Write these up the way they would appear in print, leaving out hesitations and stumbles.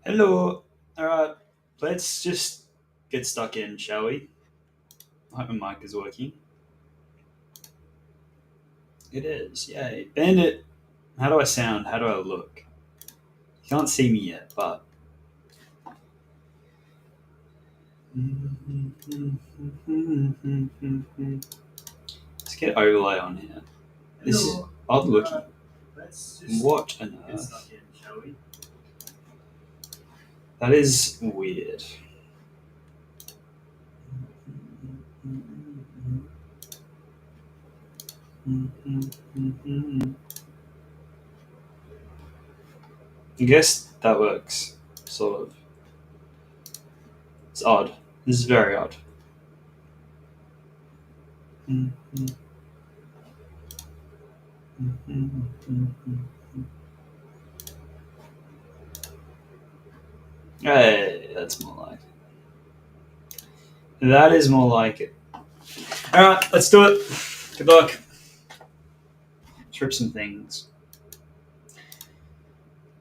Hello. All right, let's just get stuck in, shall we? I hope my mic is working. It is. Yay. Bandit, how do I sound? How do I look? You can't see me yet, but. Let's get overlay on here. This is odd looking. What on earth? That is weird. I guess that works, sort of. It's odd. This is very odd. Hey, that's more like it. That is more like it. Alright, let's do it. Good luck. Let's rip some things.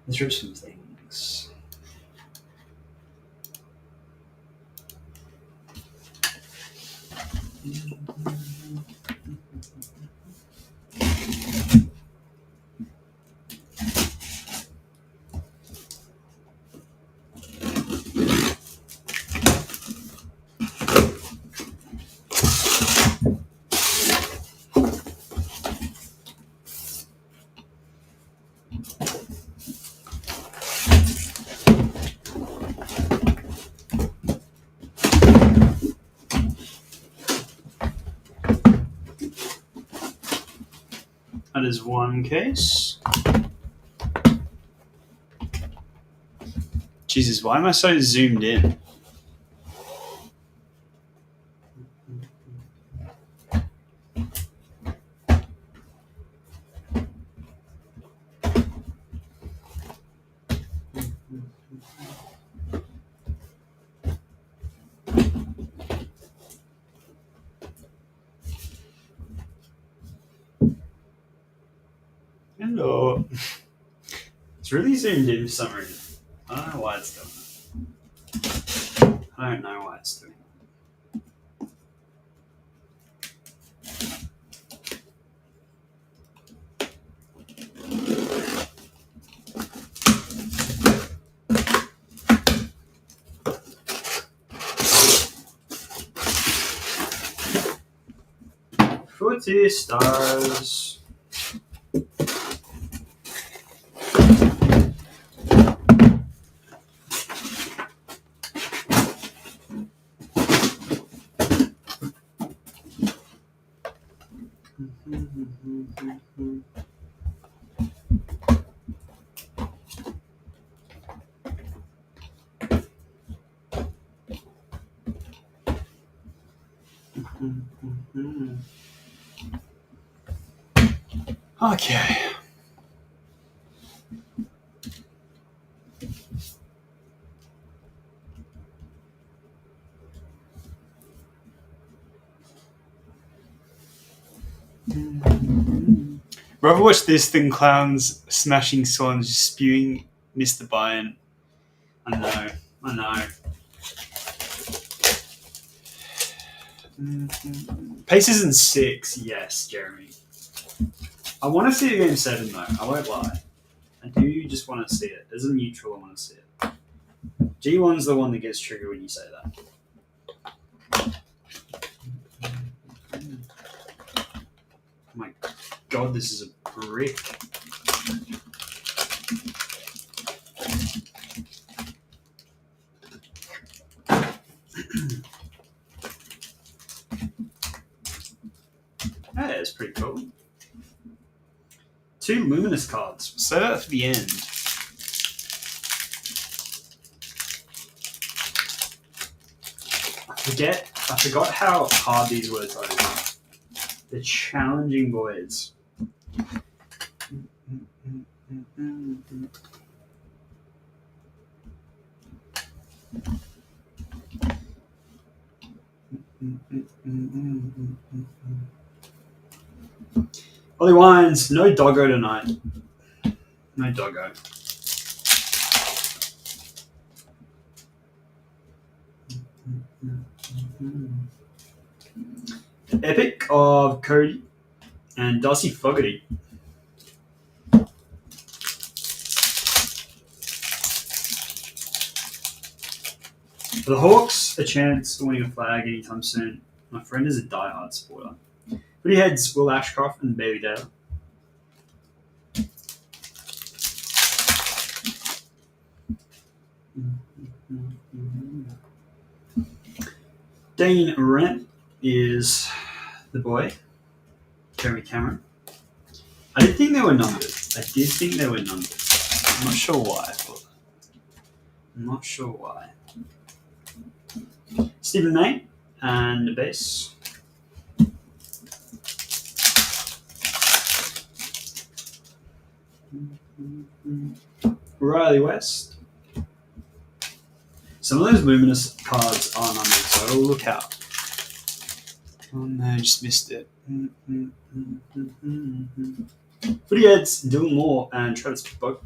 Let's rip some things. That is one case. Jesus, why am I so zoomed in? Hello. It's really zoomed in for some reason. I don't know why it's doing that. I don't know why it's doing that. Footy stars. Okay. Rather watch this than clowns smashing swans spewing Mr. Bayern. I know. Paces in 6, yes, Jeremy. I want to see a game 7 though, I won't lie. I do just want to see it. As a neutral, I want to see it. G1's the one that gets triggered when you say that. Oh my god, this is a brick. Hey, that's pretty cool. 2 luminous cards. Save that for the end. I forgot how hard these words are. They're challenging words. Ollie Wines, no doggo tonight. No doggo. The Epic of Cody and Darcy Fogarty. For the Hawks, a chance of winning a flag anytime soon. My friend is a diehard supporter. Footy heads Will Ashcroft and Bailey Dale. Dean Rent is the boy, Jeremy Cameron. I did think they were numbered. I'm not sure why. Stephen May and the base. Riley West. Some of those luminous cards are numbered, so look out. Oh no, I just missed it. Footy heads Dylan Moore and Travis Boak.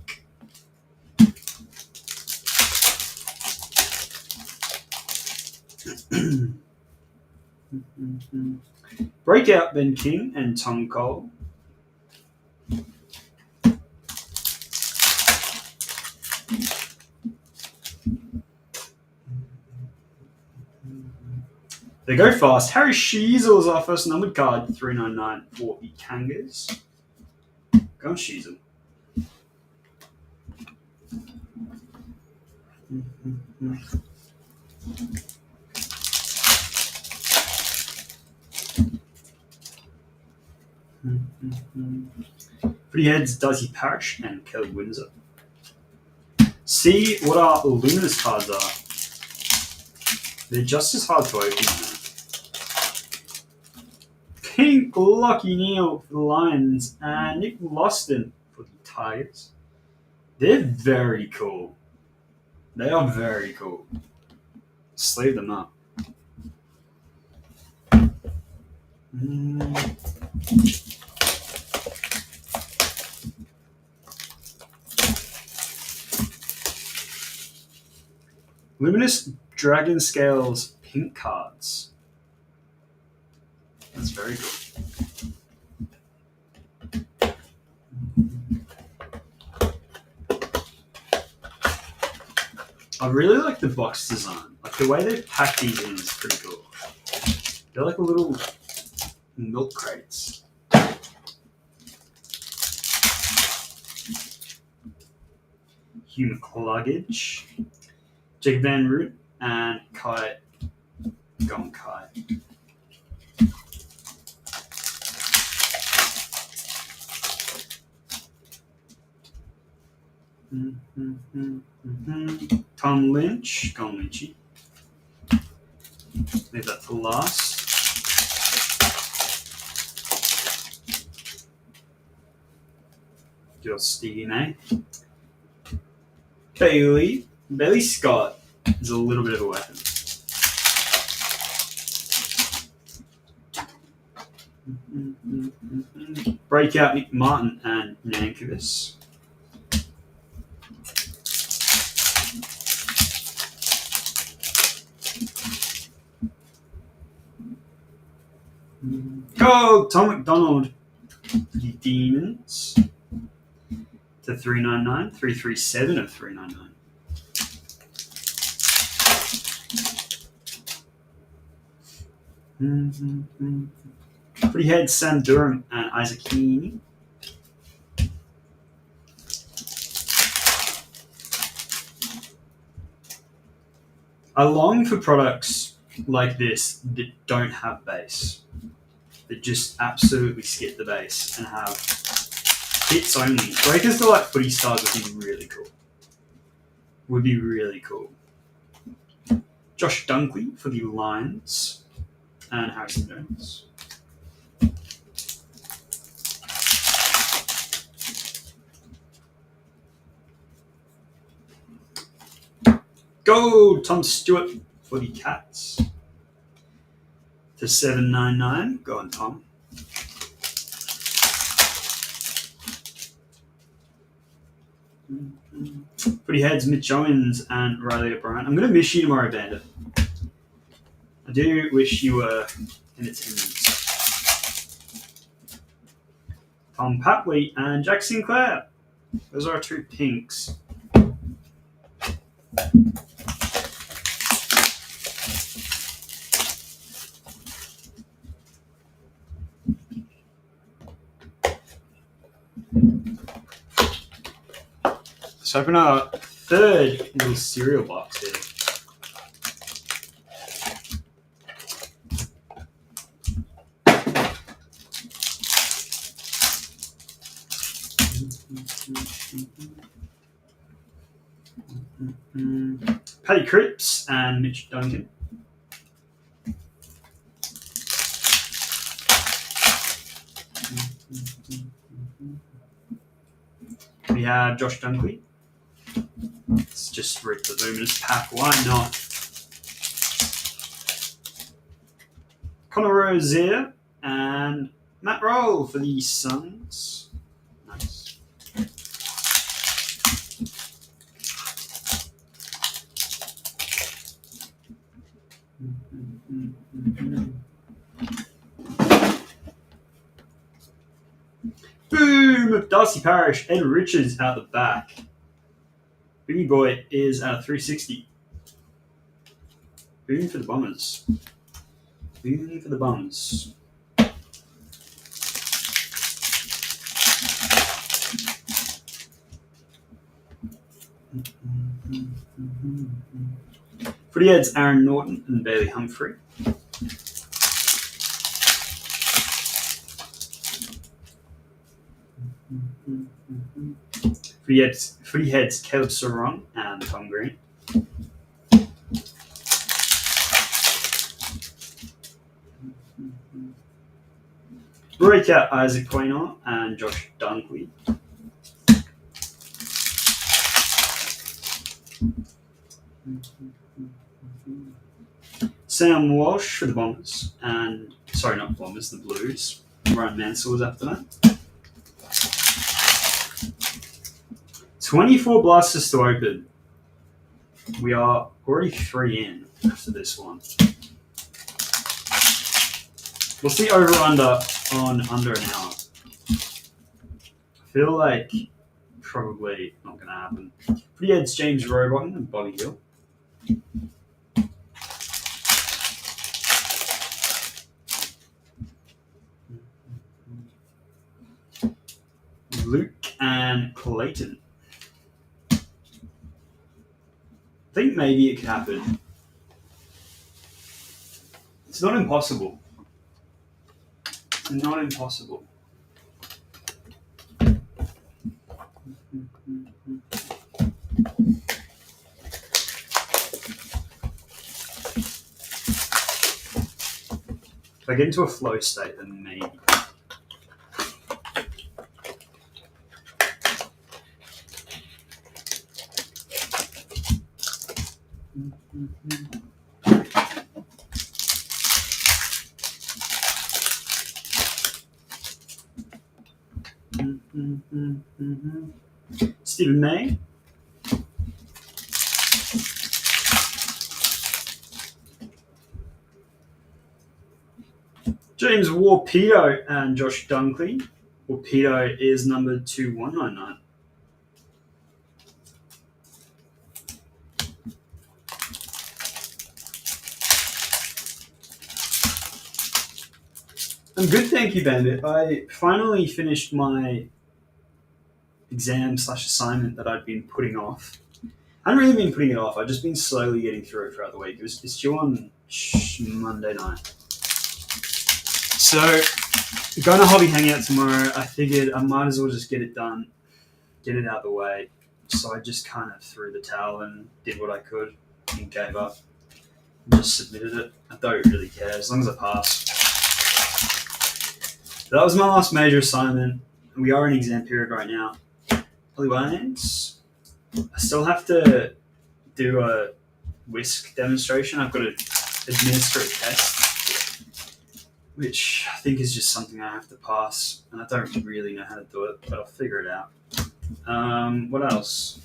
Breakout Ben King and Tom Cole. They go fast. Harry Sheasel is our first numbered card, 399 for the Kangas. Go on, Sheasel. Footy heads Darcy Parish and Kelly Windsor. See what our luminous cards are. They're just as hard to open now. Pink Lucky Neal for the Lions and Nick Loston for the Tigers. They're very cool. They are very cool. Sleeve them up. Luminous Dragon Scales pink cards. That's very good. I really like the box design. Like the way they pack these in is pretty cool. They're like little milk crates. Hugh McCluggage, Jake Van Root, and Kai Gonkai. Tom Lynch, Gone Lynchy. Leave that for last. Your Stevie May. Bailey Scott is a little bit of a weapon. Breakout Nick Martin and Nankovus. Go Tom McDonald for the Demons to 399, 337 of 399. Footy head Sam Durham and Isaac Heaney. I long for products like this that don't have base, that just absolutely skip the base and have hits only. Breakers to like footy stars would be really cool. Josh Dunkley for the Lions and Harrison Jones. Go Tom Stewart for the Cats to 799. Go on, Tom. Footy heads Mitch Owens and Riley O'Brien. I'm going to miss you tomorrow, Bandit. do wish you were in attendance. Tom Papley and Jack Sinclair. Those are our two pinks. Let's open our third little cereal box here. Paddy Cripps and Mitch Duncan. We have Josh Dunkley. Let's just rip the Boomers pack. Why not? Connor Rozier and Matt Roll for the Suns. Nice. Boom! Darcy Parish, Ed Richards out the back. Boogie Boy is at a 360. Boom for the Bombers. Boom for the Bombers. Footy Heads, Aaron Norton and Bailey Humphrey. Footy Heads, Caleb Sarong and Tom Green. Breakout, Isaac Quaynor and Josh Dunkley. Sam Walsh for the Bombers and not Bombers, the Blues. Ryan Mansell was after that. 24 blasters to open. We are already 3 in after this one. What's the over-under on under an hour? I feel like probably not going to happen. Footy Heads, James Rowbottom and Bobby Hill. Luke and Clayton. I think maybe it could happen. It's not impossible. It's not impossible. If I get into a flow state, then maybe. Stephen May. James Warpedo and Josh Dunkley. Warpedo is number 2199. I'm good, thank you, Bandit. I finally finished my exam/assignment that I'd been putting off. I haven't really been putting it off. I've just been slowly getting through it throughout the week. It's due on Monday night. So, going to Hobby Hangout tomorrow, I figured I might as well just get it done, get it out of the way. So I just kind of threw the towel and did what I could and gave up. Just submitted it. I don't really care, as long as I pass. That was my last major assignment. We are in exam period right now. Anyways, I still have to do a whisk demonstration. I've got to administer a test, which I think is just something I have to pass, and I don't really know how to do it, but I'll figure it out. What else?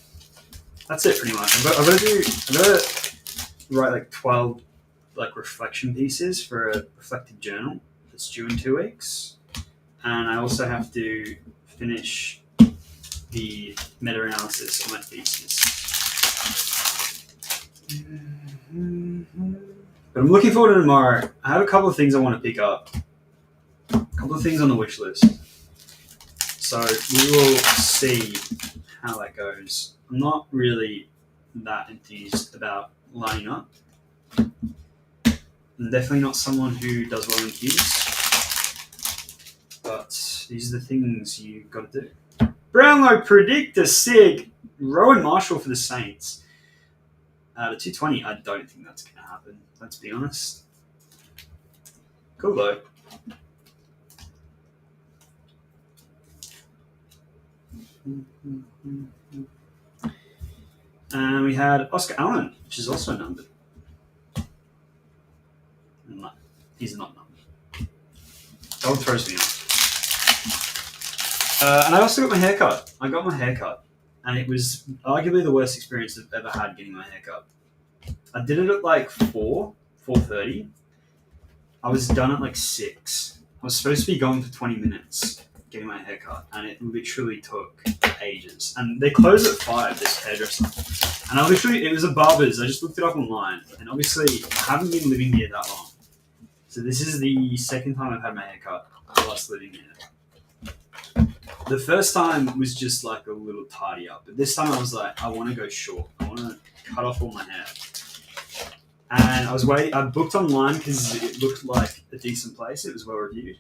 That's it pretty much. I've got to write like 12 like reflection pieces for a reflective journal that's due in 2 weeks, and I also have to finish the meta-analysis on my thesis. But I'm looking forward to tomorrow. I have a couple of things I want to pick up. A couple of things on the wish list. So we will see how that goes. I'm not really that enthused about lining up. I'm definitely not someone who does well in queues. But these are the things you've got to do. Brownlow predictor sig. Rowan Marshall for the Saints. The 220, I don't think that's going to happen. Let's be honest. Cool though. And we had Oscar Allen, which is also numbered. No, he's not numbered. That one throws me off. And I also got my haircut. I got my haircut. And it was arguably the worst experience I've ever had getting my haircut. I did it at like 4:30. I was done at like 6. I was supposed to be going for 20 minutes getting my haircut, and it literally took ages. And they close at 5, this hairdresser. And it was a barber's. I just looked it up online. And obviously, I haven't been living here that long. So this is the second time I've had my haircut whilst living here. The first time was just like a little tidy up. But this time I was like, I want to go short. I want to cut off all my hair. And I was waiting. I booked online because it looked like a decent place. It was well reviewed.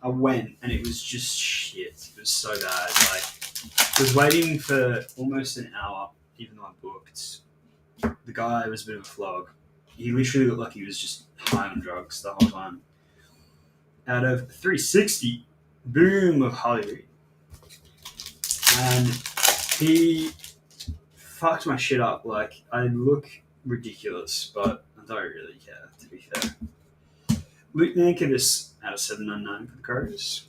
I went and it was just shit. It was so bad. Like, I was waiting for almost an hour, even though I booked. The guy was a bit of a flog. He literally looked like he was just high on drugs the whole time. Out of 360, boom of Hollywood. And he fucked my shit up. Like, I look ridiculous, but I don't really care, to be fair. Luke Nankervis out of 799 for the Crows.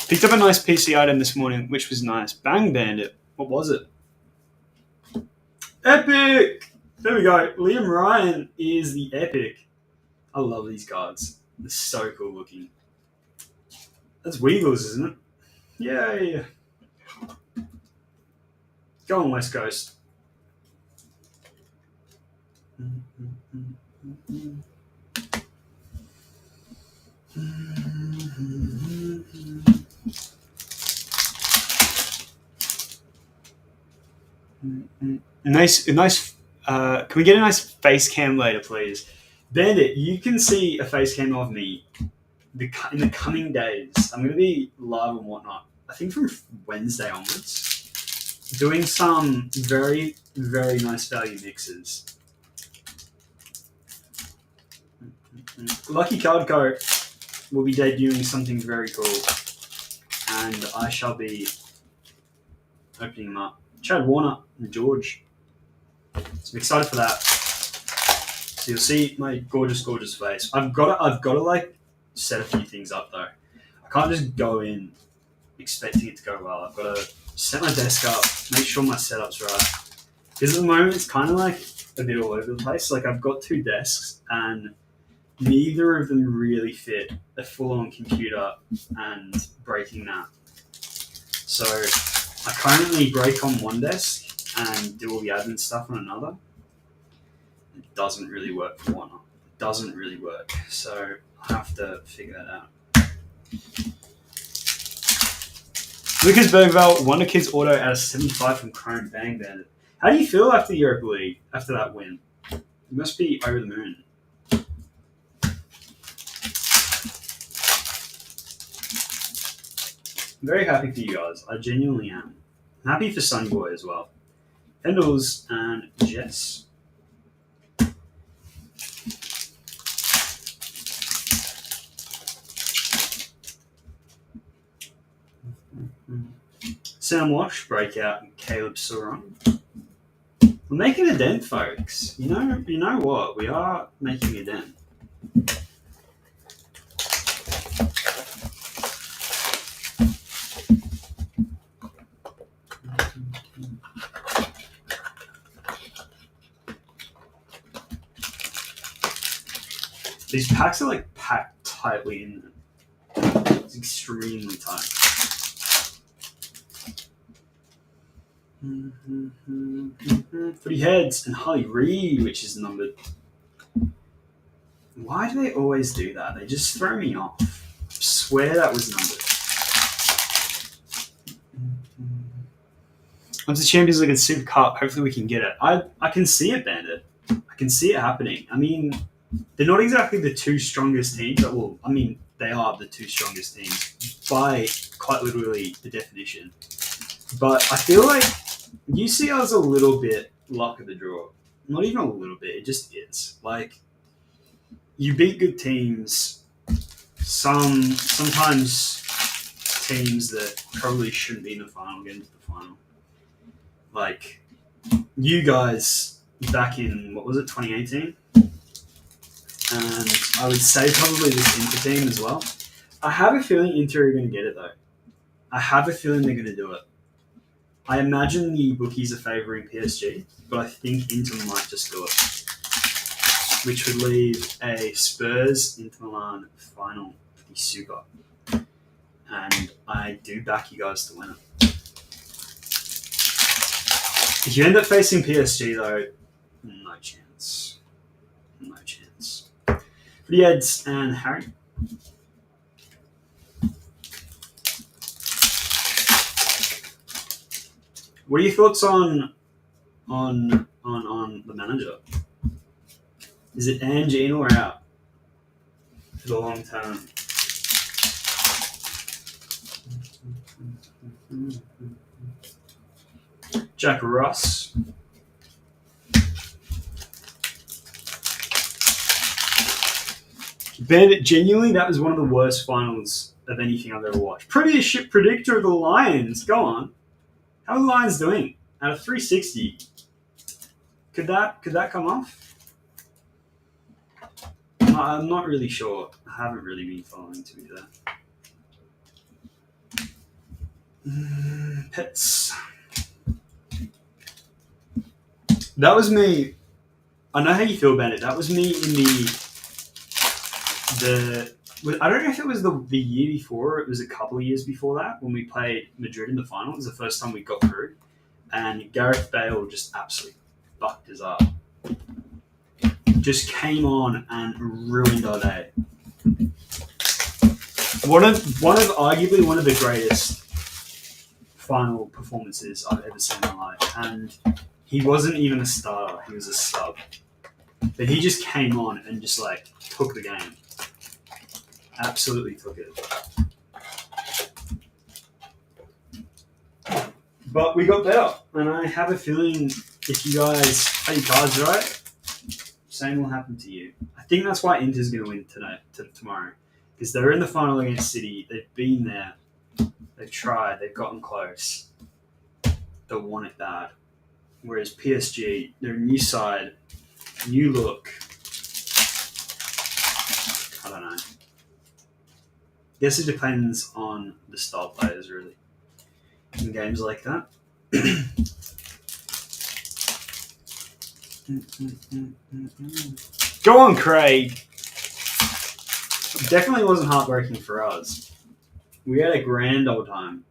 Picked up a nice PC item this morning, which was nice. Bang Bandit. What was it? Epic! There we go. Liam Ryan is the Epic. I love these cards. They're so cool looking. That's Weagles, isn't it? Yay! Go on, West Coast. Nice. Can we get a nice face cam later, please? Bandit, you can see a face cam of me in the coming days. I'm going to be live and whatnot. I think from Wednesday onwards, doing some very, very nice value mixes. Lucky Card Co. will be debuting something very cool, and I shall be opening them up. Chad Warner and George. So I'm excited for that. So you'll see my gorgeous, gorgeous face. I've got to like set a few things up though. I can't just go in expecting it to go well. I've got to set my desk up, make sure my setup's right. Because at the moment it's kind of like a bit all over the place. Like I've got 2 desks and neither of them really fit a full-on computer and breaking that. So I currently break on one desk and do all the admin stuff on another. It doesn't really work for one. It doesn't really work. So I have to figure that out. Lucas Bergvall, Wonder Kids auto out of 75 from Chrome Bang Bandit. How do you feel after the Europa League, after that win? You must be over the moon. I'm very happy for you guys. I genuinely am. I'm happy for Sunny Boy as well. Pendles and Jess. Sam Wash, Breakout, and Caleb Sauron. We're making a dent, folks. You know what? We are making a dent. These packs are like packed tightly in them. It's extremely tight. Footy Heads and Holly Reid, which is numbered. Why do they always do that? They just throw me off. I swear that was numbered. Onto the Champions League and Super Cup. Hopefully we can get it. I can see it, Bandit. I can see it happening. I mean, they're not exactly the two strongest teams. Well, I mean, they are the two strongest teams by quite literally the definition. But I feel like UCL's a little bit luck of the draw. Not even a little bit. It just is. Like, you beat good teams. Sometimes teams that probably shouldn't be in the final get into the final. Like, you guys back in, what was it, 2018? And I would say probably this Inter team as well. I have a feeling Inter are going to get it, though. I have a feeling they're going to do it. I imagine the bookies are favouring PSG, but I think Inter might just do it. Which would leave a Spurs-Inter Milan final for the Super. And I do back you guys to win it. If you end up facing PSG, though, no chance. No chance. For the Eds and Harry. What are your thoughts on the manager? Is it Ange in or out for the long term? Jack Ross. Bandit, genuinely, that was one of the worst finals of anything I've ever watched. Pretty shit predictor of the Lions. Go on. How are the Lions doing? Out of 360. Could that come off? I'm not really sure. I haven't really been following, to be fair. Pets. That was me. I know how you feel about it. That was me in the. I don't know if it was the year before or it was a couple of years before that when we played Madrid in the final. It was the first time we got through. And Gareth Bale just absolutely fucked us up. Just came on and ruined our day. Arguably one of the greatest final performances I've ever seen in my life. And he wasn't even a starter, he was a sub. But he just came on and just like took the game. Absolutely took it. But we got better. And I have a feeling if you guys play your cards right, same will happen to you. I think that's why Inter's going to win tomorrow. Because they're in the final against City. They've been there. They've tried. They've gotten close. They want it bad. Whereas PSG, they're a new side, new look. I don't know. Guess it depends on the star players, really, in games like that. Go on, Craig. Definitely wasn't heartbreaking for us. We had a grand old time.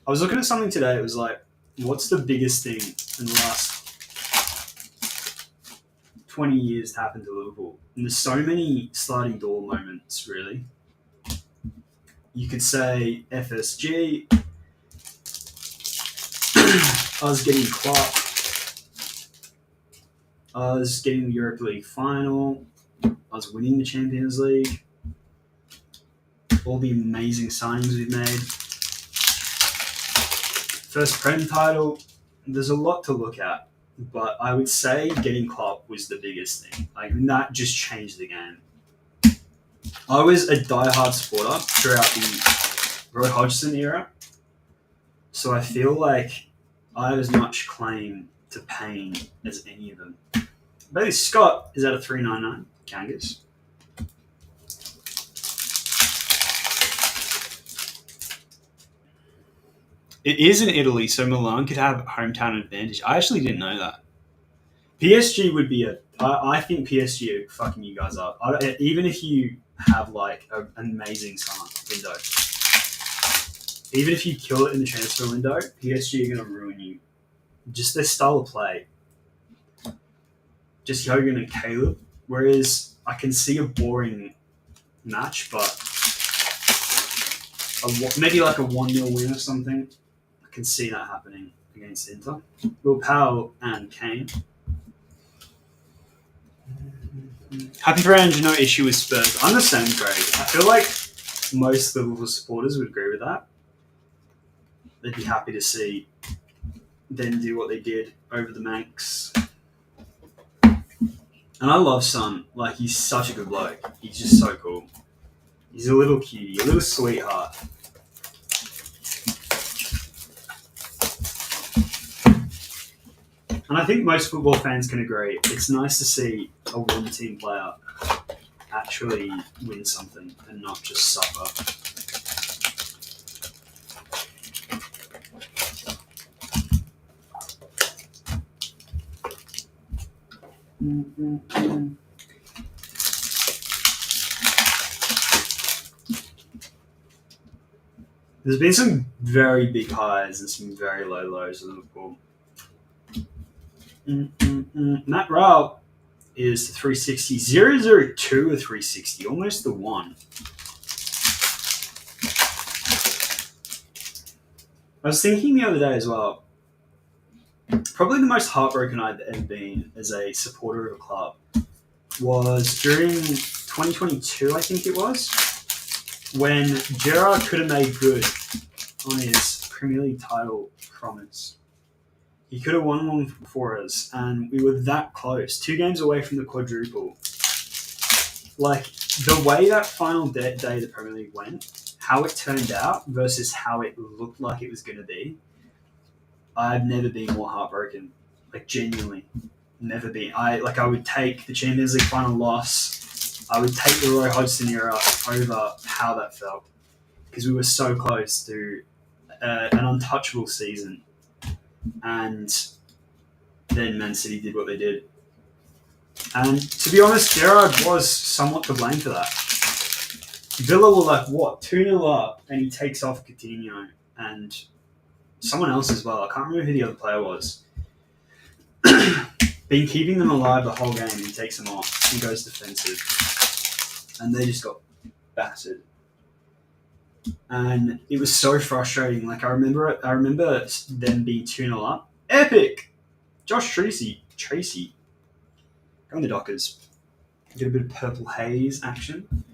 I was looking at something today. It was like, what's the biggest thing in the last 20 years to happen to Liverpool? And there's so many sliding door moments, really. You could say FSG, us getting Klopp, us getting the Europa League final, us winning the Champions League, all the amazing signings we've made. First Prem title, there's a lot to look at, but I would say getting Klopp was the biggest thing. Like, that just changed the game. I was a diehard supporter throughout the Roy Hodgson era, so I feel like I have as much claim to pain as any of them. Bailey Scott is at a 399, Kangas. It is in Italy, so Milan could have hometown advantage. I actually didn't know that. PSG would be I think PSG are fucking you guys up. Even if you have like an amazing summer window, even if you kill it in the transfer window, PSG are going to ruin you. Just their style of play. Just Hogan and Caleb. Whereas I can see a boring match, but maybe like a 1-0 win or something. I can see that happening against Inter. Will Powell and Kane. Happy for Ange, no issue with Spurs. I'm the same, Greg. I feel like most Liverpool supporters would agree with that. They'd be happy to see them do what they did over the Manx. And I love Son. Like, he's such a good bloke. He's just so cool. He's a little cutie, a little sweetheart. And I think most football fans can agree. It's nice to see a one-team player actually win something and not just suffer. There's been some very big highs and some very low lows in Liverpool. Matt Rao is the 360. 002 of 360, almost the 1. I was thinking the other day as well, probably the most heartbroken I'd ever been as a supporter of a club was during 2022, I think it was, when Gerrard could have made good on his Premier League title promise. He could have won one for us, and we were that close, 2 games away from the quadruple. Like, the way that final day of the Premier League went, how it turned out versus how it looked like it was going to be, I've never been more heartbroken. Like, genuinely. Never been. I would take the Champions League final loss. I would take the Roy Hodgson era over how that felt. Because we were so close to an untouchable season. And then Man City did what they did. And to be honest, Gerrard was somewhat to blame for that. Villa were like, 2-0 up, and he takes off Coutinho and someone else as well. I can't remember who the other player was. Been keeping them alive the whole game, and he takes them off and goes defensive. And they just got battered. And it was so frustrating. Like, I remember them being 2-0 up. Epic! Josh Tracy. Go on the Dockers. Get a bit of purple haze action.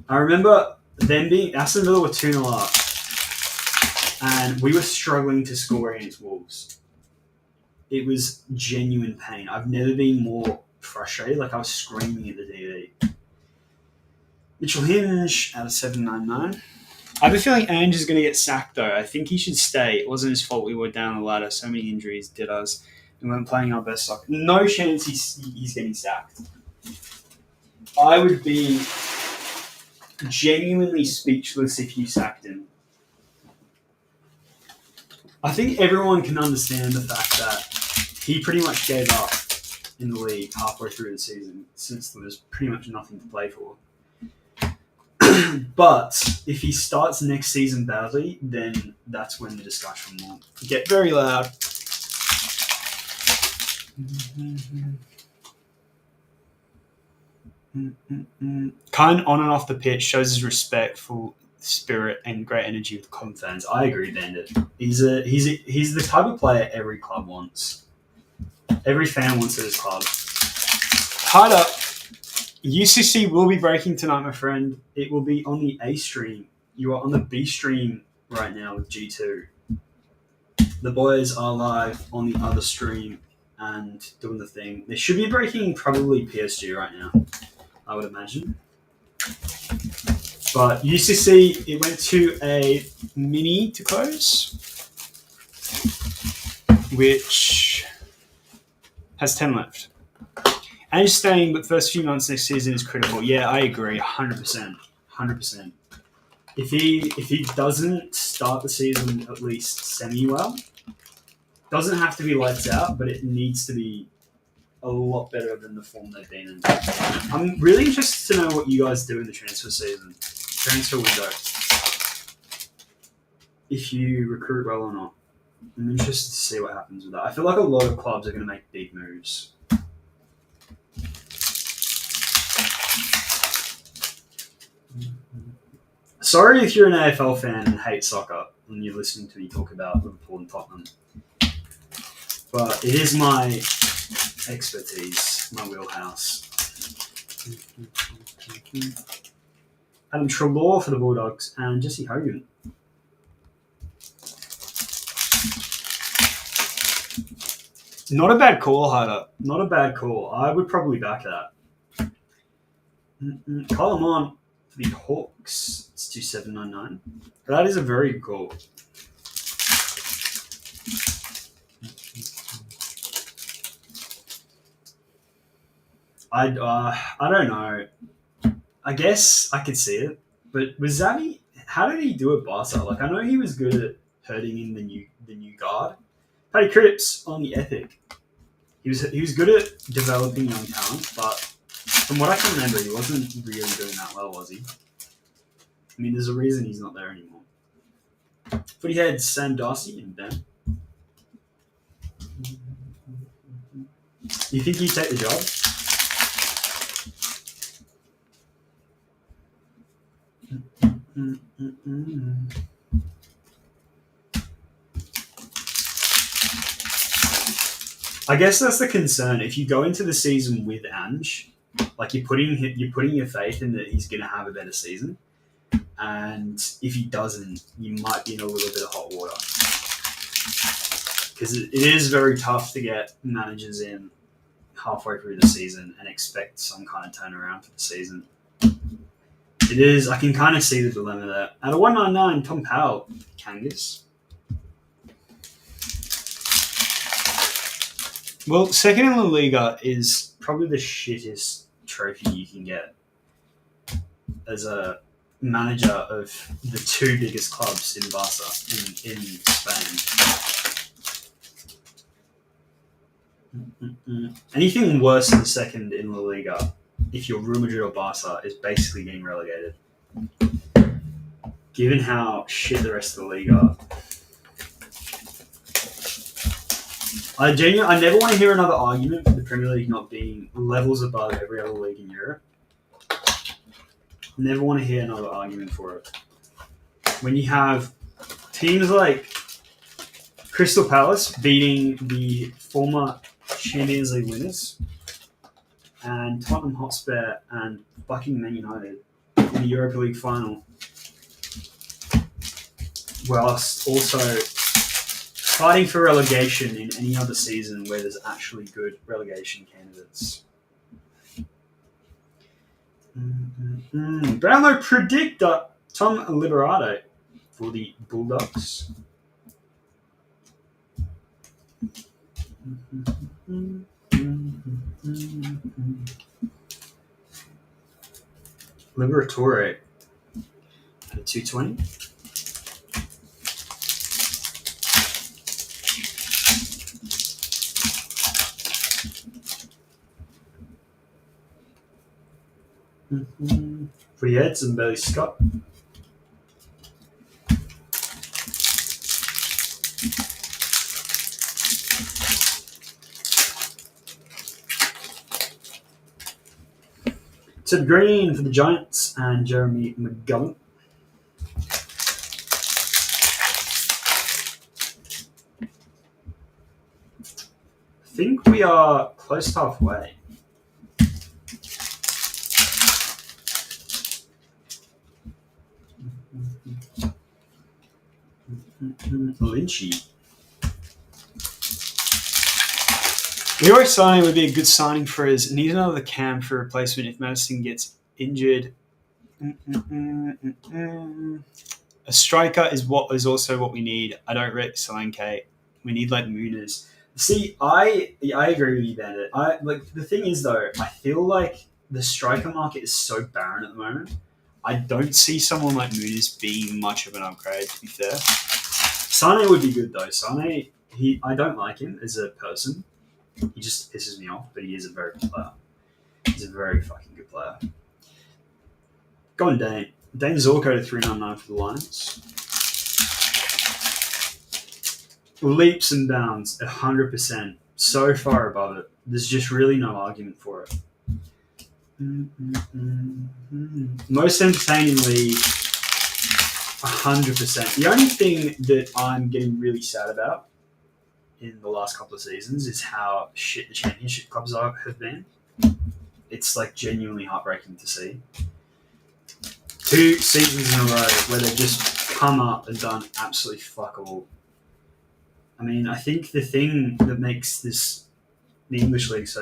I remember them being... Aston Villa were 2-0 up. And we were struggling to score against Wolves. It was genuine pain. I've never been more frustrated. Like, I was screaming at the TV. Mitchell Hinge out of 799. I have a feeling Ange is going to get sacked, though. I think he should stay. It wasn't his fault we were down the ladder. So many injuries did us. We weren't playing our best soccer. No chance he's getting sacked. I would be genuinely speechless if you sacked him. I think everyone can understand the fact that he pretty much gave up in the league halfway through the season since there was pretty much nothing to play for. But if he starts next season badly, then that's when the discussion will get very loud. Kind on and off the pitch shows his respectful spirit and great energy with club fans. I agree, Bandit. He's the type of player every club wants. Every fan wants at his club. Tied up. UCC will be breaking tonight, my friend. It will be on the A stream. You are on the B stream right now with G2. The boys are live on the other stream and doing the thing. They should be breaking probably PSG right now, I would imagine. But UCC, it went to a mini to close, which has 10 left. And he's staying, but first few months next season is critical. Yeah, I agree, 100%. 100%. If he doesn't start the season at least semi-well, doesn't have to be lights out, but it needs to be a lot better than the form they've been in. I'm really interested to know what you guys do in the transfer window. If you recruit well or not. I'm interested to see what happens with that. I feel like a lot of clubs are going to make big moves. Sorry if you're an AFL fan and hate soccer and you're listening to me talk about Liverpool and Tottenham. But it is my expertise, my wheelhouse. Adam Treloar for the Bulldogs and Jesse Hogan. Not a bad call, Hyder. Not a bad call. I would probably back that. Kyle Lamont for the Hawks. It's 2799. That is a very good call. I don't know. I guess I could see it, but was Xavi? How did he do at Barca? Like I know he was good at herding in the new guard. Paddy Cripps on the ethic. He was good at developing young talent, but from what I can remember, he wasn't really doing that well, was he? I mean, there's a reason he's not there anymore. Footy heads Sam Darcy and Ben. You think he'd take the job? I guess that's the concern. If you go into the season with Ange, like you're putting your faith in that he's going to have a better season, and if he doesn't, you might be in a little bit of hot water because it is very tough to get managers in halfway through the season and expect some kind of turnaround for the season. It is. I can kind of see the dilemma there. At a 199, Tom Powell, Kangas. Well, second in La Liga is probably the shittest trophy you can get as a manager of the two biggest clubs in Barca in Spain. Anything worse than second in La Liga, if you're Real Madrid or Barca, is basically getting relegated. Given how shit the rest of the league are. I never want to hear another argument for the Premier League not being levels above every other league in Europe. Never want to hear another argument for it. When you have teams like Crystal Palace beating the former Champions League winners and Tottenham Hotspur and fucking Man United in the Europa League final, whilst also fighting for relegation in any other season where there's actually good relegation candidates. Brownlow predictor Tom Liberato for the Bulldogs. Liberatore at 220. For the Eds and Billy Scott. Ted Green for the Giants and Jeremy McGovern. I think we are close to halfway. Lynchy. Leroy Sané would be a good signing for us. Need another cam for replacement if Madison gets injured. A striker is also what we need. I don't rate Solanke. We need like Muniz. See, I agree with you, Bandit. The thing is though, I feel like the striker market is so barren at the moment. I don't see someone like Muniz being much of an upgrade, to be fair. Sané would be good though. Sané, I don't like him as a person, He just pisses me off, but he is a very good player. He's a very fucking good player. Go on, Dane. Dane Zorko to 399 for the Lions. Leaps and bounds, 100%. So far above it. There's just really no argument for it. Most entertainingly, 100%. The only thing that I'm getting really sad about in the last couple of seasons is how shit the championship clubs have been. It's like genuinely heartbreaking to see. 2 seasons in a row where they've just come up and done absolutely fuck all. I mean, I think the thing that makes the English leagues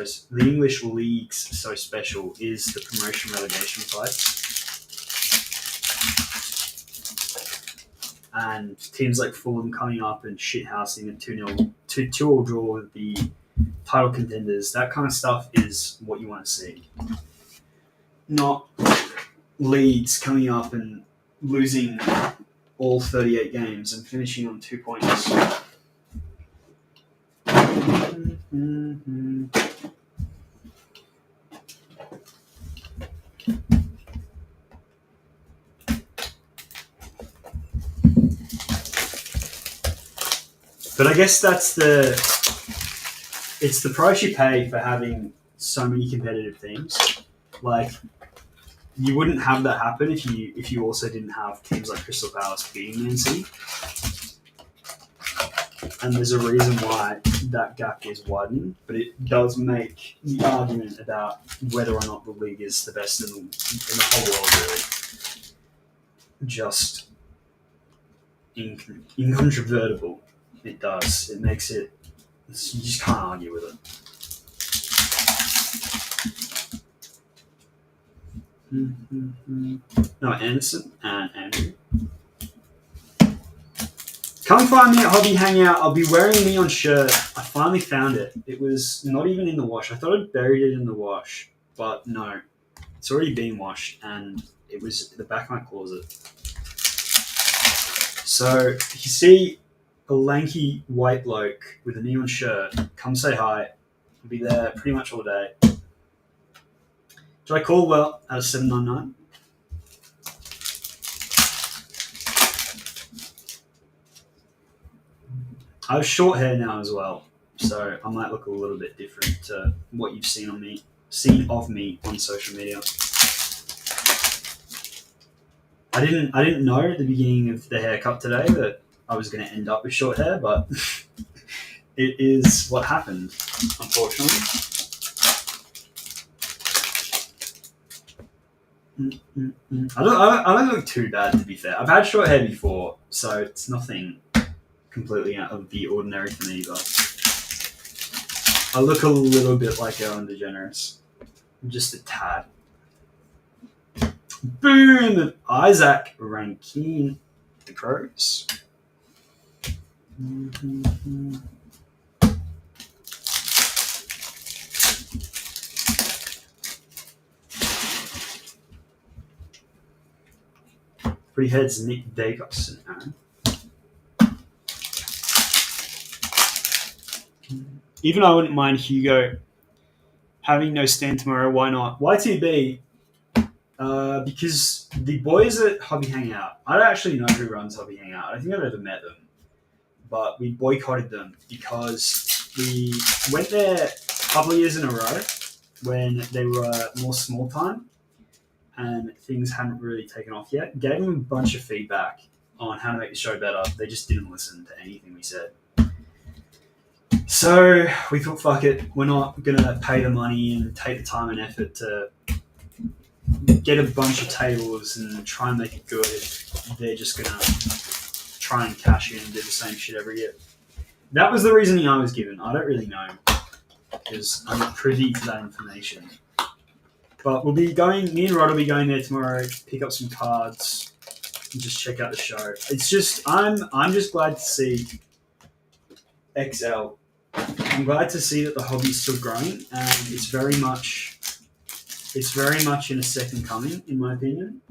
so special is the promotion relegation fights. And teams like Fulham coming up and shithousing a 2-2 draw with the title contenders. That kind of stuff is what you want to see. Not Leeds coming up and losing all 38 games and finishing on 2 points. But I guess it's the price you pay for having so many competitive teams. Like, you wouldn't have that happen if you also didn't have teams like Crystal Palace beating Man City. And there's a reason why that gap is widening, but it does make the argument about whether or not the league is the best in the whole world really just incontrovertible. It does. It makes it. You just can't argue with it. No, Anderson and Andrew. Come find me at Hobby Hangout. I'll be wearing a neon shirt. I finally found it. It was not even in the wash. I thought I'd buried it in the wash, but no. It's already been washed, and it was at the back of my closet. So, if you see a lanky white bloke with a neon shirt, come say hi. I'll be there pretty much all day. Should I call well at 799? I have short hair now as well, so I might look a little bit different to what you've seen of me on social media. I didn't know at the beginning of the haircut today that I was going to end up with short hair, but it is what happened, unfortunately. I don't look too bad, to be fair. I've had short hair before, so it's nothing completely out of the ordinary for me, but I look a little bit like Ellen DeGeneres. Just a tad. Boom! Isaac Rankine, the Crows. Free heads Nick Dacos. Even I wouldn't mind Hugo having no stand tomorrow. Why not? YTB, because the boys at Hobby Hangout, I don't actually know who runs Hobby Hangout. I don't think I've ever met them. But we boycotted them because we went there a couple of years in a row when they were more small time and things hadn't really taken off yet. Gave them a bunch of feedback on how to make the show better. They just didn't listen to anything we said. So we thought, fuck it, we're not going to pay the money and take the time and effort to get a bunch of tables and try and make it good if they're just going to try and cash in and do the same shit every year. That was the reasoning I was given. I don't really know because I'm not privy to that information. But we'll be going, me and Rod will be going there tomorrow, pick up some cards and just check out the show. It's just, I'm just glad to see XL. I'm glad to see that the hobby's still growing, and it's very much in a second coming, in my opinion.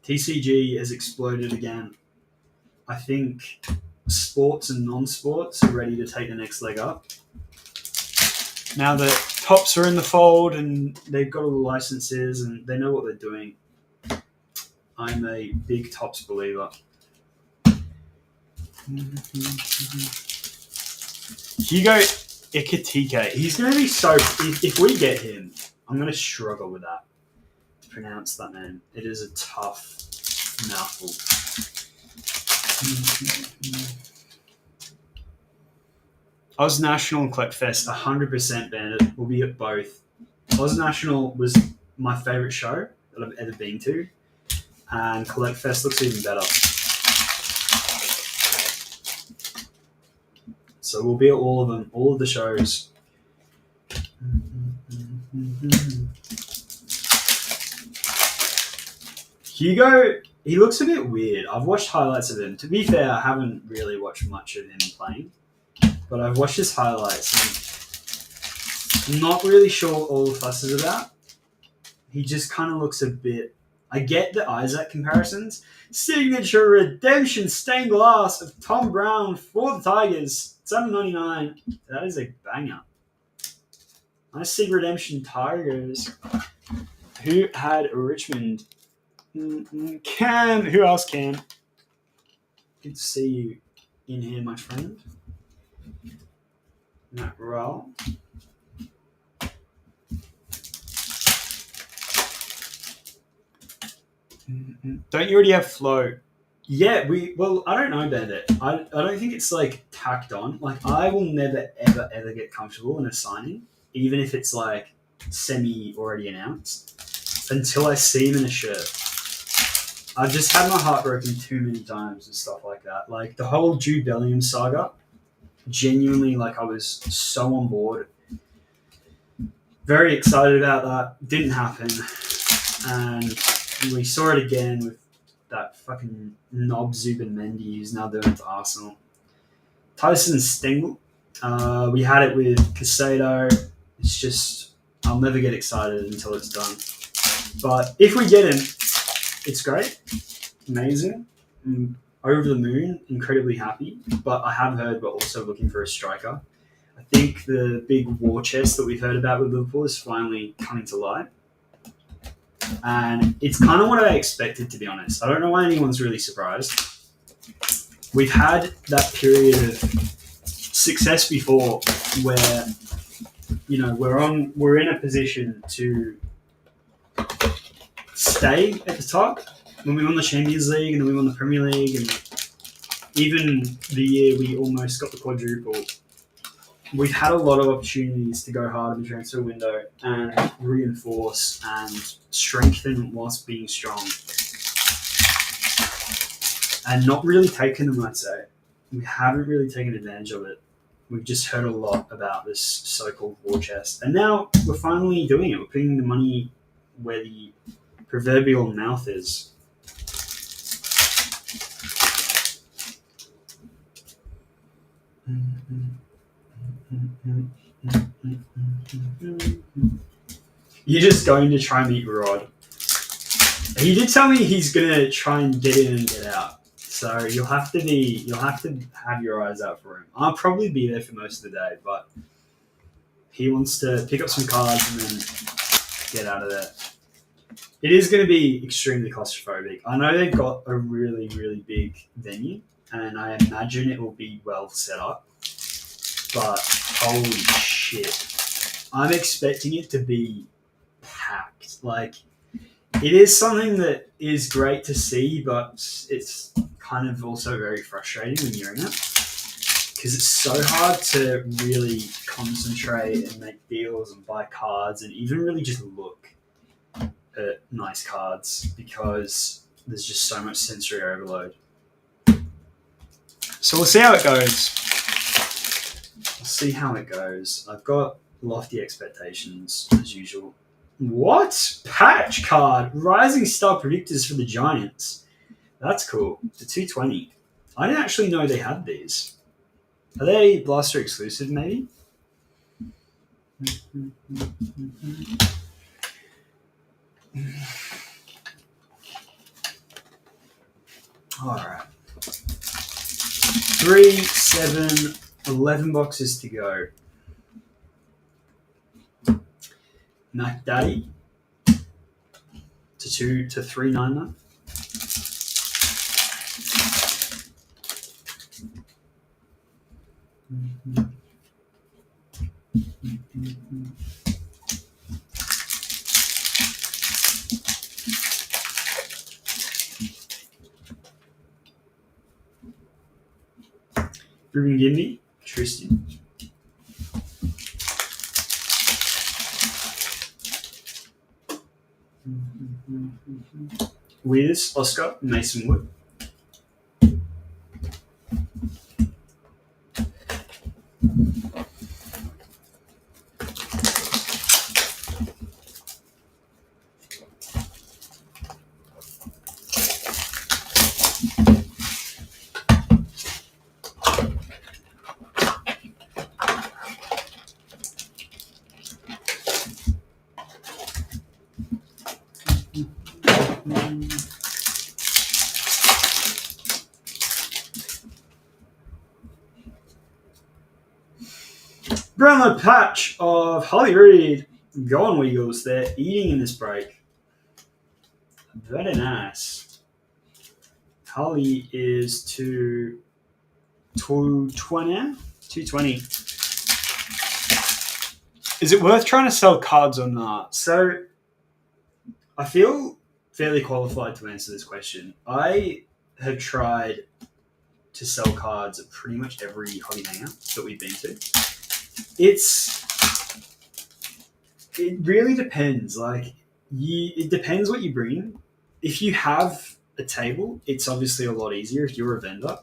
TCG has exploded again. I think sports and non-sports are ready to take the next leg up. now that Tops are in the fold and they've got all the licenses and they know what they're doing, I'm a big Tops believer. Hugo Ikatike. He's going to be so... If we get him, I'm going to struggle with that. To pronounce that name. It is a tough mouthful. Oz National and Collect Fest, 100% Bandit. We'll be at both. Oz National was my favourite show that I've ever been to. And Collect Fest looks even better. So we'll be at all of them, all of the shows. Hugo, he looks a bit weird. I've watched highlights of him. To be fair, I haven't really watched much of him playing. But I've watched his highlights and I'm not really sure what all the fuss is about. He just kind of looks a bit... I get the Isaac comparisons. Signature redemption stained glass of Tom Brown for the Tigers. $7.99. That is a banger. Nice Sig Redemption Tigers. Who had Richmond? Cam. Who else, Cam? Good to see you in here, my friend. Matt Roll. Don't you already have Flow? Yeah, well, I don't know about it. I don't think it's like tacked on. Like, I will never, ever, ever get comfortable in a signing, even if it's like semi already announced, until I see him in a shirt. I've just had my heart broken too many times and stuff like that. Like, the whole Jude Bellingham saga, genuinely, like, I was so on board. Very excited about that. Didn't happen. And we saw it again with that fucking knob Zubin Mendy who's now doing it to Arsenal. Tyson Stengel. We had it with Casado. It's just, I'll never get excited until it's done. But if we get him, it's great. Amazing. I'm over the moon. Incredibly happy. But I have heard we're also looking for a striker. I think the big war chest that we've heard about with Liverpool is finally coming to light. And it's kind of what I expected, to be honest. I don't know why anyone's really surprised. We've had that period of success before where, you know, we're in a position to stay at the top. When we won the Champions League and then we won the Premier League and even the year we almost got the quadruple, we've had a lot of opportunities to go hard in the transfer window and reinforce and strengthen whilst being strong. And not really taken them, I'd say. We haven't really taken advantage of it. We've just heard a lot about this so-called war chest. And now we're finally doing it. We're putting the money where the proverbial mouth is. You're just going to try and meet Rod. He did tell me he's gonna try and get in and get out. So you'll have to have your eyes out for him. I'll probably be there for most of the day, but he wants to pick up some cards and then get out of there. It is going to be extremely claustrophobic. I know they've got a really, really big venue, and I imagine it will be well set up. But holy shit. I'm expecting it to be packed. Like, it is something that is great to see, but it's kind of also very frustrating when you're in it. Because it's so hard to really concentrate and make deals and buy cards and even really just look at nice cards because there's just so much sensory overload. So we'll see how it goes. We'll see how it goes. I've got lofty expectations as usual. What? Patch card. Rising Star Predictors for the Giants. That's cool. The 220. I didn't actually know they had these. Are they Blaster exclusive, maybe? Alright. 3, 7, 11 boxes to go. McDaddy to 399. Ruben Gimby, Tristan. Wiz, Oscar, Mason Wood. Brownlow patch of Holly Reid. Go on, Weagles. They're eating in this break. Very nice. Holly is to 220. 220. Is it worth trying to sell cards or not? So, I feel fairly qualified to answer this question. I have tried to sell cards at pretty much every hobby hangout that we've been to. It really depends. It depends what you bring. If you have a table, it's obviously a lot easier if you're a vendor.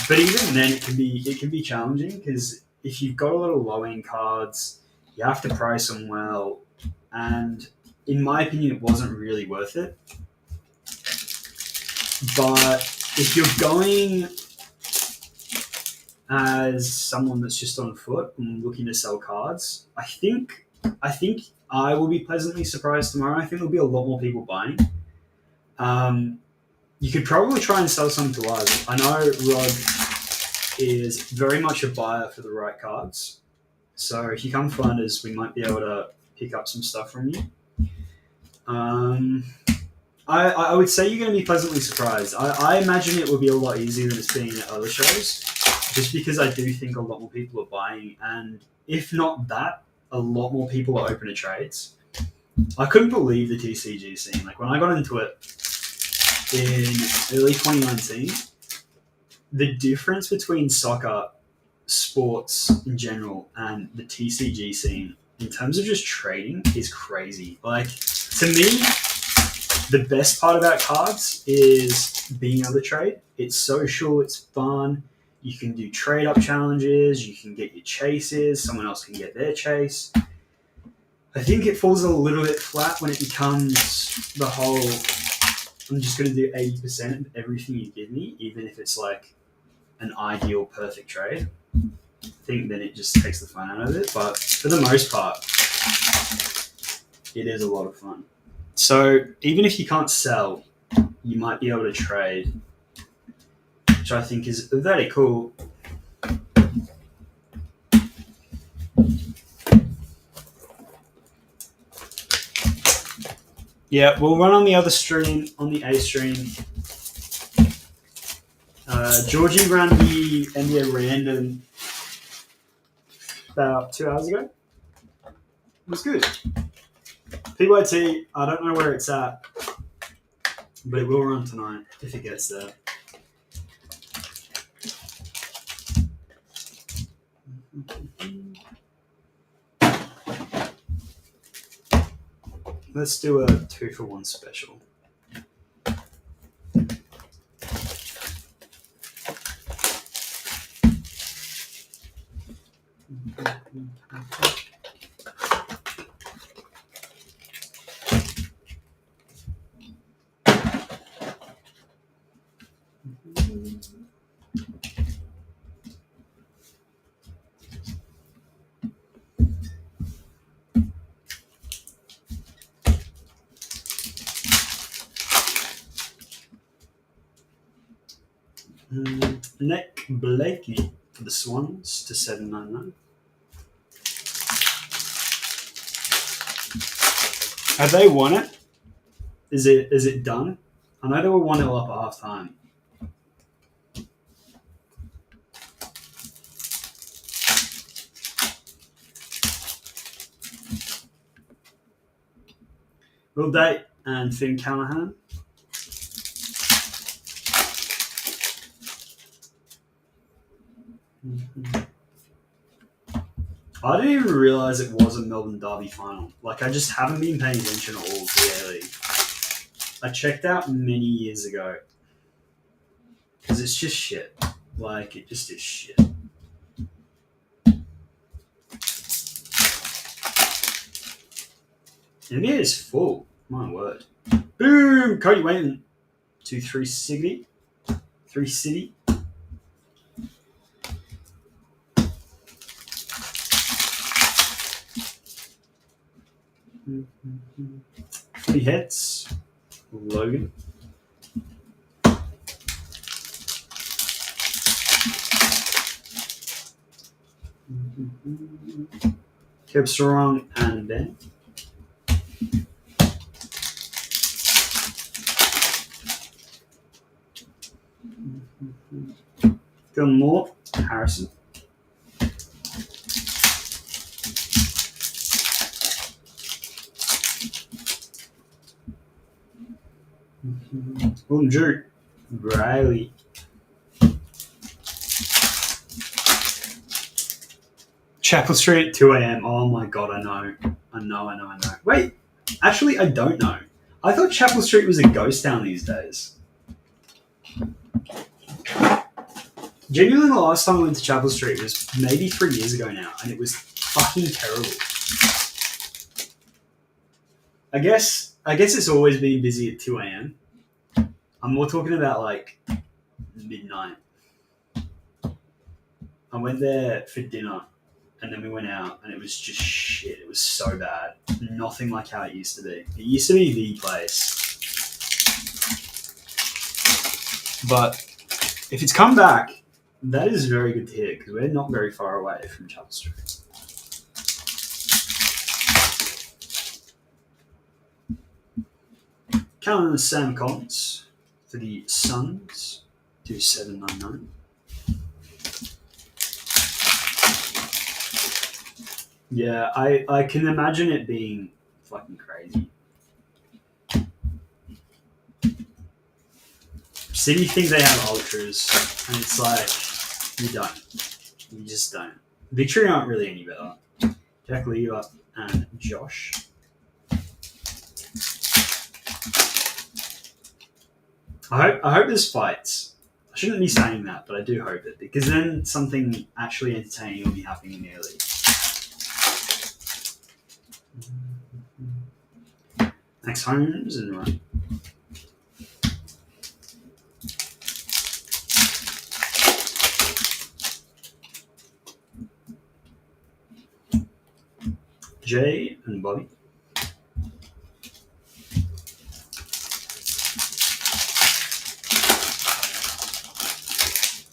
But even then, it can be challenging because if you've got a lot of low end cards, you have to price them well, and in my opinion, it wasn't really worth it. But if you're going as someone that's just on foot and looking to sell cards, I think I will be pleasantly surprised tomorrow. I think there'll be a lot more people buying. You could probably try and sell some to us. I know Rod is very much a buyer for the right cards. So if you come find us, we might be able to pick up some stuff from you. I would say you're going to be pleasantly surprised. I imagine it will be a lot easier than it's been at other shows, just because I do think a lot more people are buying, and if not that, a lot more people are open to trades. I couldn't believe the TCG scene. Like, when I got into it in early 2019, the difference between soccer, sports in general, and the TCG scene in terms of just trading is crazy. Like, to me, the best part about cards is being able to trade. It's social, it's fun. You can do trade-up challenges. You can get your chases. Someone else can get their chase. I think it falls a little bit flat when it becomes the whole, I'm just going to do 80% of everything you give me, even if it's like an ideal perfect trade. I think then it just takes the fun out of it. But for the most part, it is a lot of fun. So even if you can't sell, you might be able to trade, which I think is very cool. Yeah, we'll run on the other stream, on the A stream. Georgie ran the NBA Random about 2 hours ago. It was good. PYT, I don't know where it's at, but it will run tonight if it gets there. Let's do a 2-for-1 special. Nick Blakey for the Swans to 799. Have they won it? Is it done? I know they were 1-0 up at half time. Will Date and Finn Callahan. I didn't even realise it was a Melbourne Derby final. Like, I just haven't been paying attention at all to the A-League. I checked out many years ago. Because it's just shit. Like, it just is shit. NBA is full. My word. Boom! Cody Wayman. 2-3 City. 3 City. Footy Hits. Logan. Kev Sarong and Ben. Phil Moore, Harrison. William Drew, Riley. Chapel Street, 2 a.m. Oh my god, I know. Wait, actually, I don't know. I thought Chapel Street was a ghost town these days. Genuinely, the last time I went to Chapel Street was maybe 3 years ago now, and it was fucking terrible. I guess it's always been busy at 2 a.m. I'm more talking about like midnight. I went there for dinner, and then we went out, and it was just shit. It was so bad. Nothing like how it used to be. It used to be the place. But if it's come back, that is very good to hear, because we're not very far away from Chapel Street. Callan and Sam Collins for the Suns, 2799. Yeah, I can imagine it being fucking crazy. City think they have ultras, and it's like, you don't. You just don't. Victory aren't really any better. Jack Lever and Josh. I hope there's fights. I shouldn't be saying that, but I do hope it, because then something actually entertaining will be happening in the league. Max Holmes and Ryan. Jay and Bobby.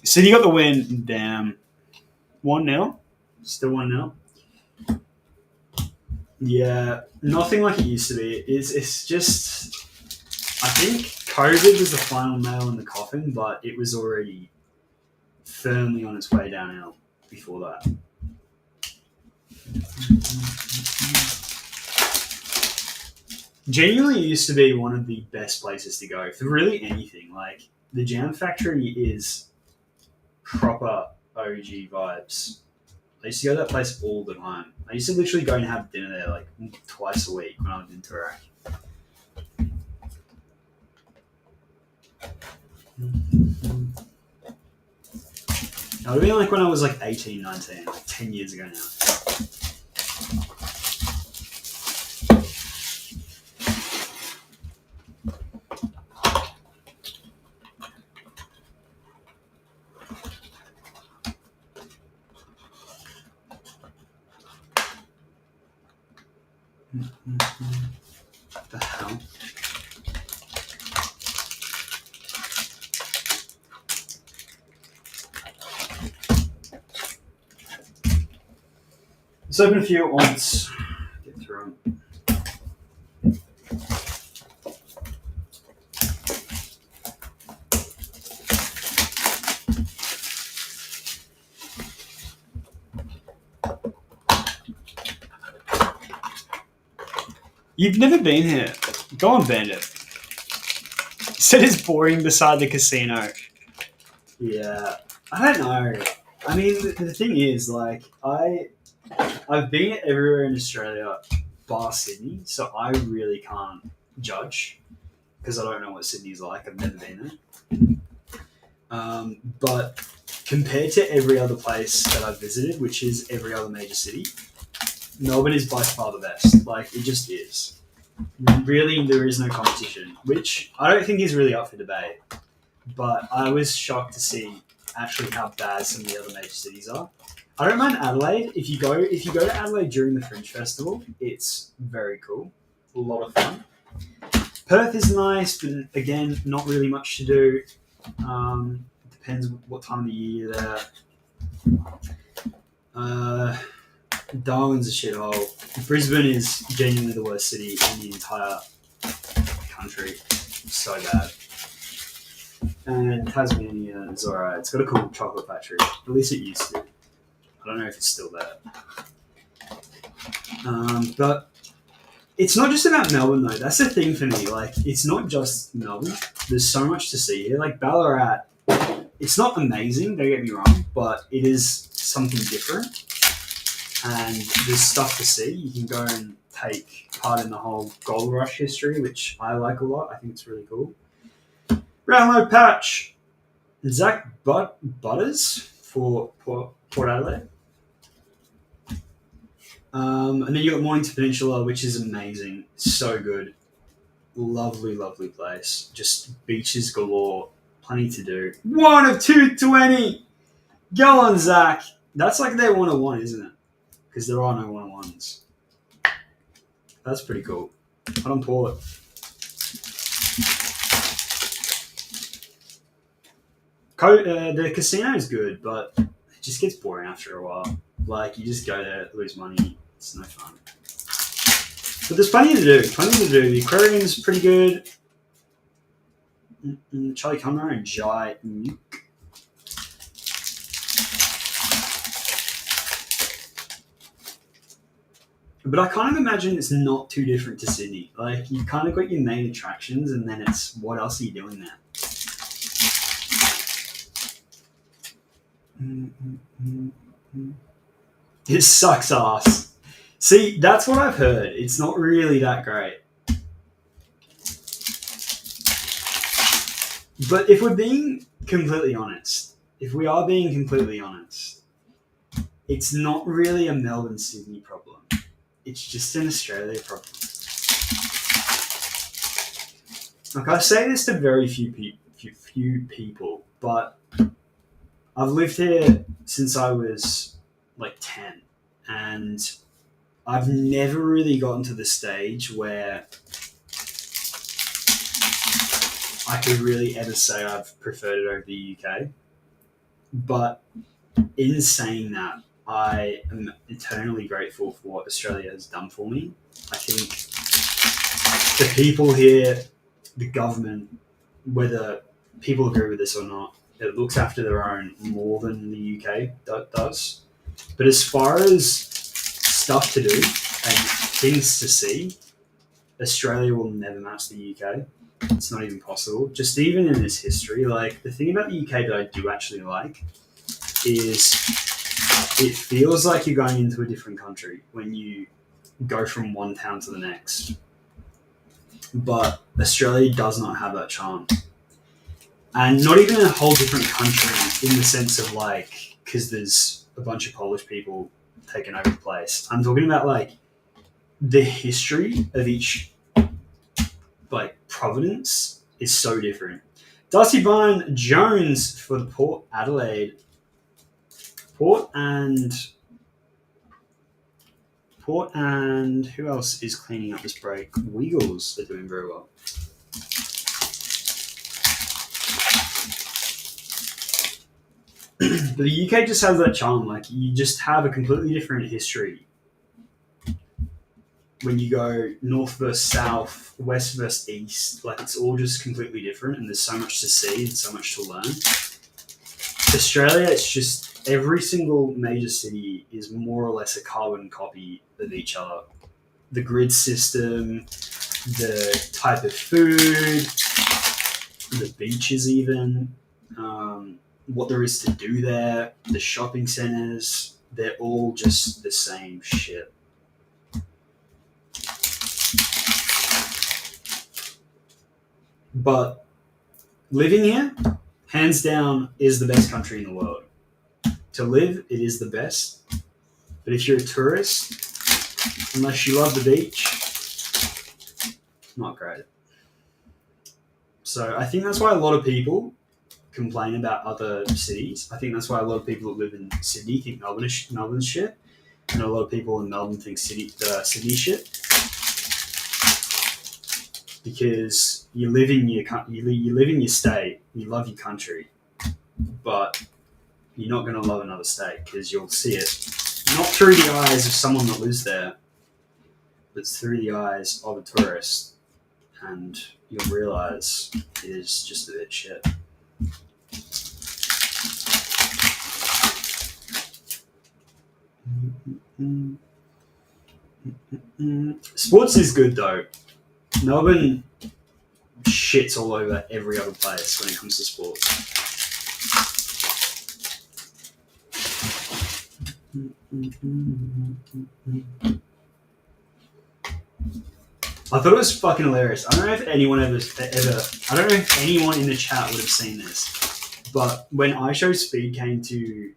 City got the win. Damn. 1-0. Still 1-0. Yeah, nothing like it used to be. It's just, I think COVID was the final nail in the coffin, but it was already firmly on its way downhill before that. Genuinely used to be one of the best places to go for really anything. Like, the Jam Factory is proper OG vibes. I used to go to that place all the time. I used to literally go and have dinner there like twice a week when I was in Turak. It would have been like when I was like 18, 19, like 10 years ago now. What the hell? Let's open a few at once. Get through them. You've never been here. Go on, Bandit. Said it's boring beside the casino. Yeah, I don't know. I mean, the thing is, like, I've been everywhere in Australia bar Sydney, so I really can't judge because I don't know what Sydney's like. I've never been there. But compared to every other place that I've visited, which is every other major city, Melbourne is by far the best. Like, it just is. Really, there is no competition, which I don't think is really up for debate. But I was shocked to see actually how bad some of the other major cities are. I don't mind Adelaide. If you go to Adelaide during the Fringe Festival, it's very cool. A lot of fun. Perth is nice, but again, not really much to do. Depends what time of the year you're there. Darwin's a shithole. Brisbane is genuinely the worst city in the entire country. So bad. And Tasmania is alright. It's got a cool chocolate factory. At least it used to. I don't know if it's still there. But it's not just about Melbourne though. That's the thing for me. Like, it's not just Melbourne. There's so much to see here. Like Ballarat, it's not amazing, don't get me wrong, but it is something different. And there's stuff to see. You can go and take part in the whole gold rush history, which I like a lot. I think it's really cool. Brownlow patch. Zach Butters for Port Adelaide. And then you got Mornington Peninsula, which is amazing. So good. Lovely, lovely place. Just beaches galore. Plenty to do. 1 of 220! Go on, Zach. That's like their 101, isn't it? Because there are no 101s. That's pretty cool. Hot on Port. The casino is good, but it just gets boring after a while. Like, you just go there, lose money. It's no fun. But there's plenty to do. The aquarium's pretty good. Charlie Cumber and Jai Nuke. But I kind of imagine it's not too different to Sydney. Like, you kind of got your main attractions, and then it's what else are you doing there? It sucks ass. See, that's what I've heard. It's not really that great. But if we are being completely honest, it's not really a Melbourne Sydney problem. It's just an Australia problem. Like, I say this to very few people, but I've lived here since I was like 10, and I've never really gotten to the stage where I could really ever say I've preferred it over the UK. But in saying that, I am eternally grateful for what Australia has done for me. I think the people here, the government, whether people agree with this or not, it looks after their own more than the UK does. But as far as stuff to do and things to see, Australia will never match the UK. It's not even possible. Just even in its history, like, the thing about the UK that I do actually like is it feels like you're going into a different country when you go from one town to the next. But Australia does not have that charm. And not even a whole different country in the sense of, like, because there's a bunch of Polish people taking over the place. I'm talking about, like, the history of each, like, province is so different. Darcy Byrne Jones for the Port Adelaide. Port and who else is cleaning up this break? Wiggles are doing very well. But the UK just has that charm. Like, you just have a completely different history when you go north versus south, west versus east. Like, it's all just completely different, and there's so much to see and so much to learn. Australia, it's just every single major city is more or less a carbon copy of each other. the grid system, the type of food, the beaches even, what there is to do there, the shopping centres, they're all just the same shit. But living here, hands down, is the best country in the world. To live, it is the best. But if you're a tourist, unless you love the beach, not great. So I think that's why a lot of people complain about other cities. I think that's why a lot of people that live in Sydney think Melbourne's shit, and a lot of people in Melbourne think Sydney shit. Because you live in your state, you love your country, but you're not going to love another state because you'll see it not through the eyes of someone that lives there, but through the eyes of a tourist, and you'll realise it is just a bit shit. Sports is good though. Melbourne shits all over every other place when it comes to sports. I thought it was fucking hilarious. I don't know if anyone I don't know if anyone in the chat would have seen this, but when iShowSpeed came to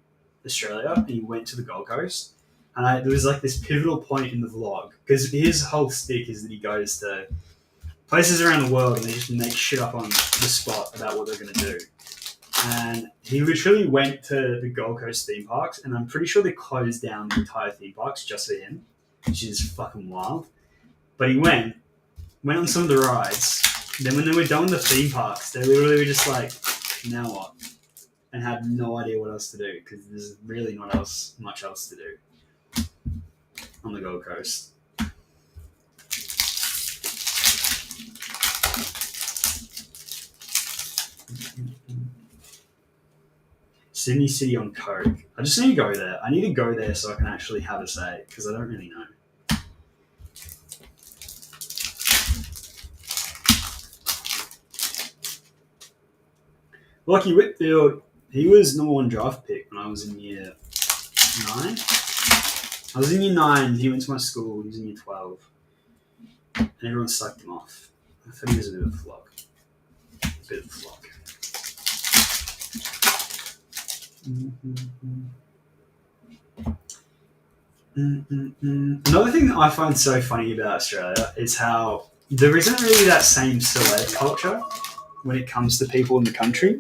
Australia and he went to the Gold Coast, and there was like this pivotal point in the vlog, because his whole stick is that he goes to places around the world and they just make shit up on the spot about what they're going to do. And he literally went to the Gold Coast theme parks, and I'm pretty sure they closed down the entire theme parks just for him, which is fucking wild. But he went on some of the rides. Then when they were done with the theme parks, they literally were just like, now what? And had no idea what else to do, because there's really not much else to do on the Gold Coast. Sydney City on Coke. I just need to go there. I need to go there so I can actually have a say, because I don't really know. Lockie Whitfield, he was number 1 draft pick when I was in year 9. I was in year 9, he went to my school, he was in year 12. And everyone sucked him off. I thought he was a bit of a flop. Another thing that I find so funny about Australia is how there isn't really that same celeb culture when it comes to people in the country.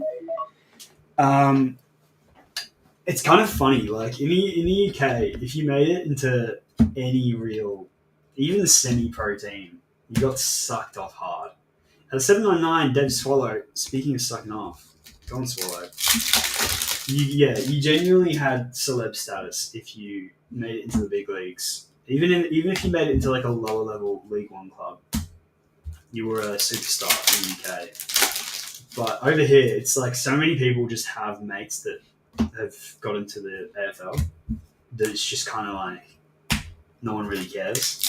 It's kind of funny, like in the UK, if you made it into any real, even semi-pro team, you got sucked off hard. At 799, Deb Swallow, speaking of sucking off, go on Swallow. You genuinely had celeb status if you made it into the big leagues. Even if you made it into like a lower level League One club, you were a superstar in the UK. But over here, it's like so many people just have mates that have got into the AFL that it's just kind of like no one really cares.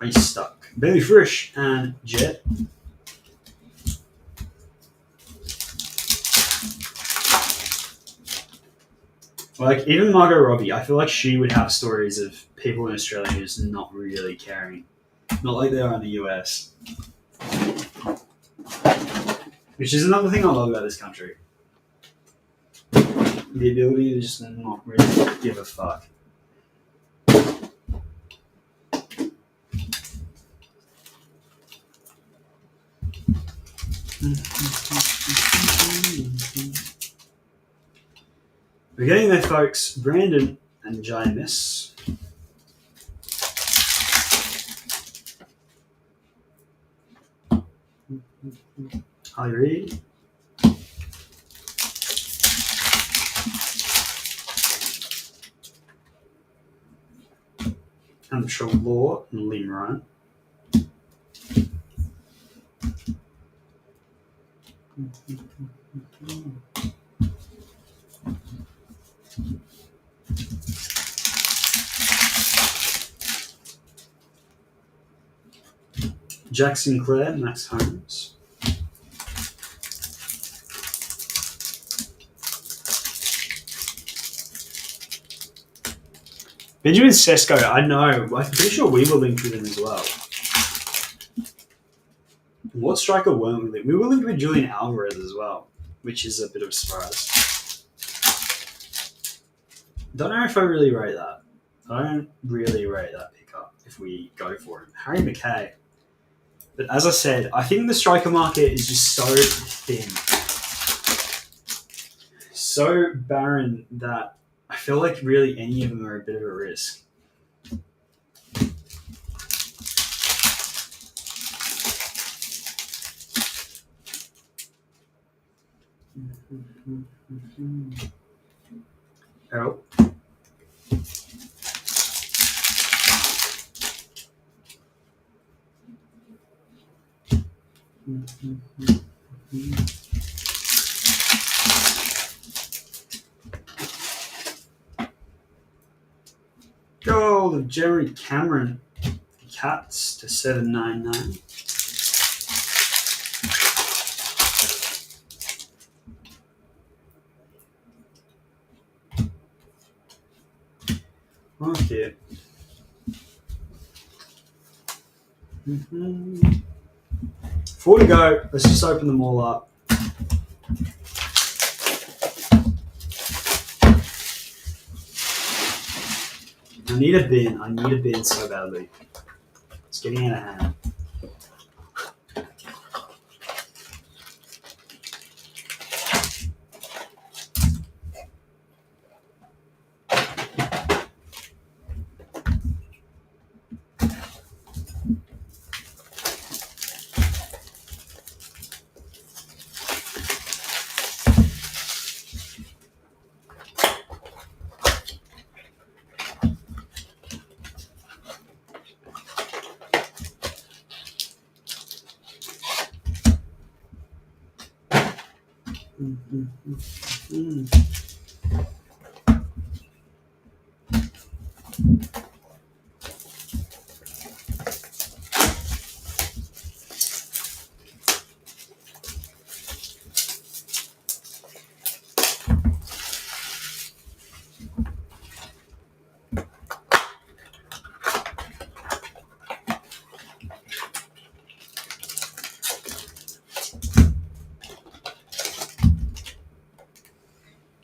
Are you stuck? Bailey Frisch and Jet. Like, even Margot Robbie, I feel like she would have stories of people in Australia who's not really caring. Not like they are in the US. Which is another thing I love about this country. The ability to just not really give a fuck. We're getting there, folks. Brandon and James. Holly Reid. And Trevor Law and Liam Ryan. Jack Sinclair, Max Holmes. Benjamin Sesko, I know. I'm pretty sure we were linked with him as well. What striker weren't we linked? We were linked with Julian Alvarez as well, which is a bit of a surprise. Don't know if I really rate that. I don't really rate that pickup if we go for him. Harry McKay. But as I said, I think the striker market is just so thin, so barren that I feel like really any of them are a bit of a risk. Errol. Goal of Jerry Cameron. Cats to 799. Okay. 4 to go. Let's just open them all up. I need a bin so badly. It's getting out of hand.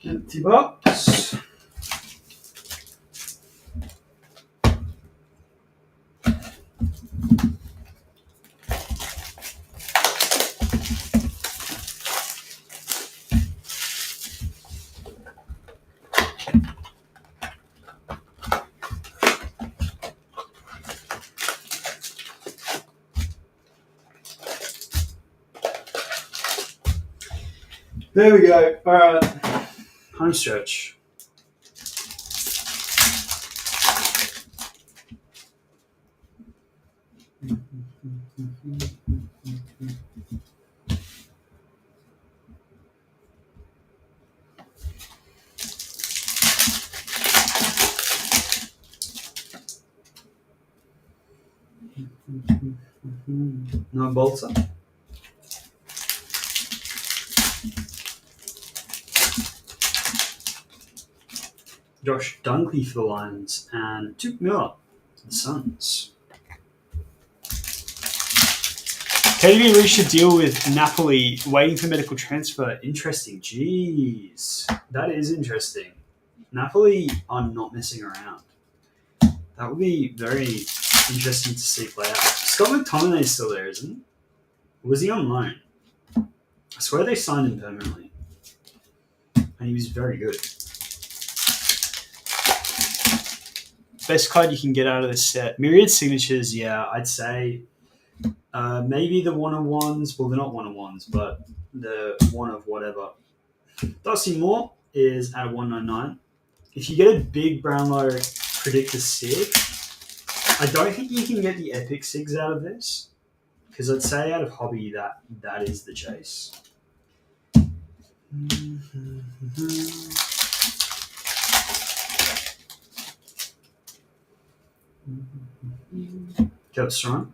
Empty box. There we go. All right. Home stretch. No Bolter. Josh Dunkley for the Lions and Duke Miller for the Suns. KDB reached a deal with Napoli, waiting for medical transfer. Interesting. Jeez. That is interesting. Napoli are not messing around. That would be very interesting to see play out. Scott McTominay is still there, isn't he? Was he on loan? I swear they signed him permanently. And he was very good. Best card you can get out of this set. Myriad signatures, yeah, I'd say maybe the one-of-ones. Well, they're not one-of-ones, but the one of whatever. Dusty Moore is at 199. If you get a big Brownlow Predictor Sig, I don't think you can get the epic Sigs out of this. Because I'd say out of hobby that is the chase. Kevin Strong.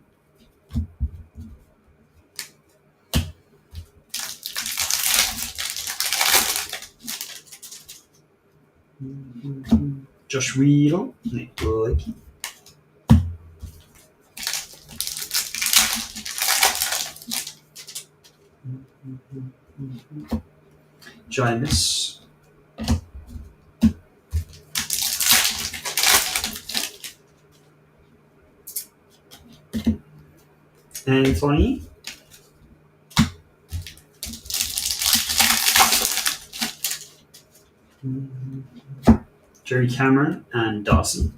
Josh Weedle, Nick Blake. James. Anthony. Jerry Cameron and Darcy.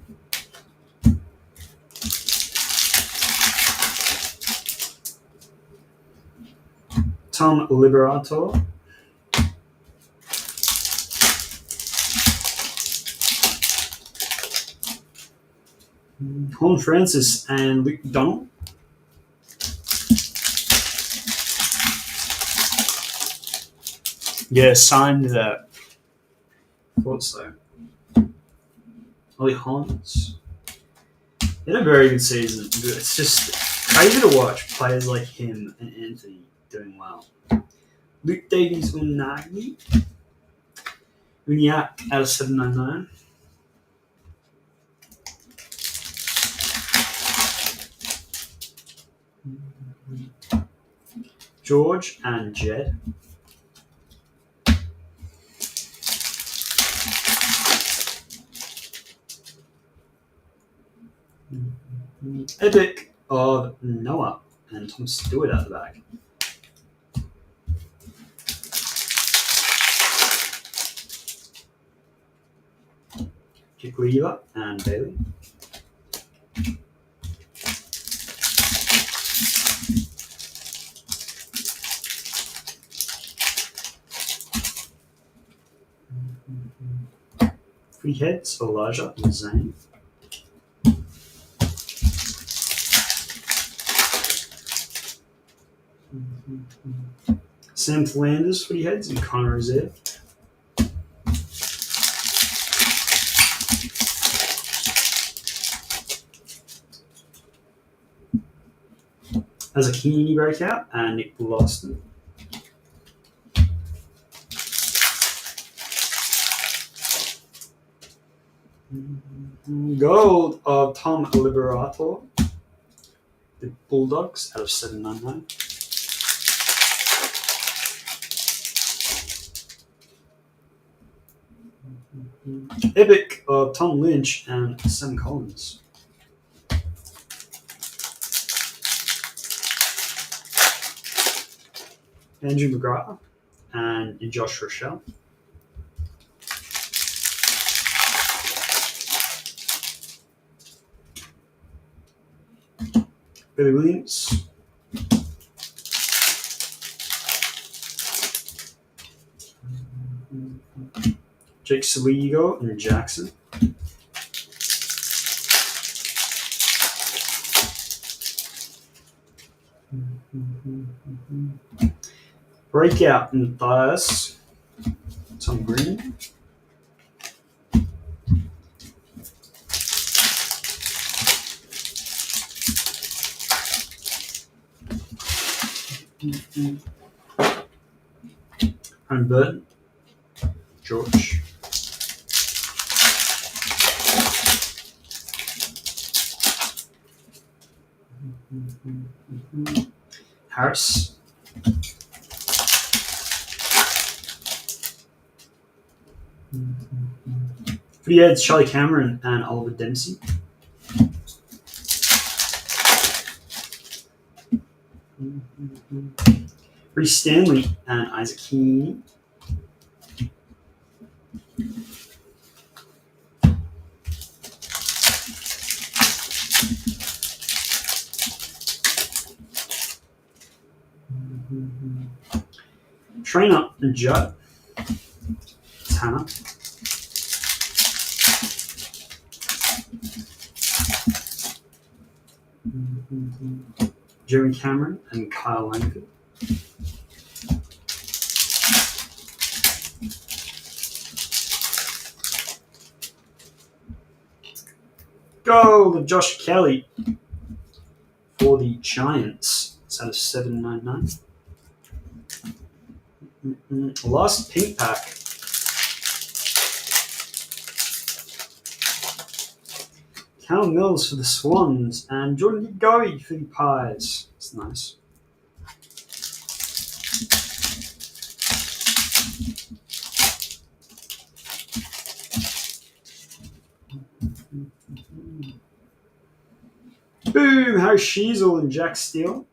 Tom Liberator. Horn Francis and Luke Donald. Yeah, signed that. Thought so. Ollie Hollands. He had a very good season. It's just crazy to watch players like him and Anthony doing well. Luke Davies Unagi. Uniat out of 799. George and Jed. Epic of Noah and Tom Stewart out the back. Kick Lever and Bailey. Free heads, Elijah and Zane. Sam Flanders, footy heads, and Connor Reserve. As a Keeney breakout, and Nick Boston. Gold of Tom Liberator. The Bulldogs out of 799. Epic of Tom Lynch and Sam Collins. Andrew McGrath and Josh Rochelle. Billy Williams. Jake Saligo and Jackson. Breakout and Matthias. Tom Green. And Burton. George. Harris. Footy heads, Charlie Cameron and Oliver Dempsey. Reece Stanley and Isaac Heaney. Trainer and Judd. Tanner. Jeremy Cameron and Kyle Langford. Goal of Josh Kelly for the Giants. It's out of 799. Last pink pack. Callum Mills for the Swans, and Jordan Goey for the Pies. That's nice. Boom! Harry Sheasel and Jack Steele.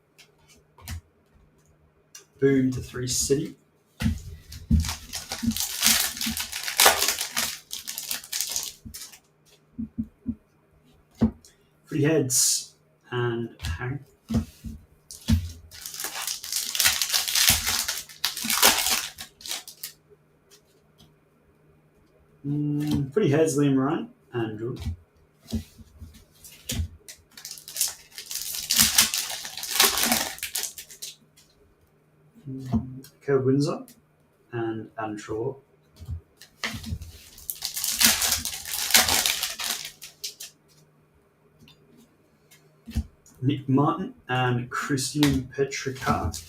Boom to 3 City. Footy Heads and Harry. Footy Heads, Liam Ryan and Jordan. Caleb Windsor and Adam Shaw. Nick Martin and Christian Petricard.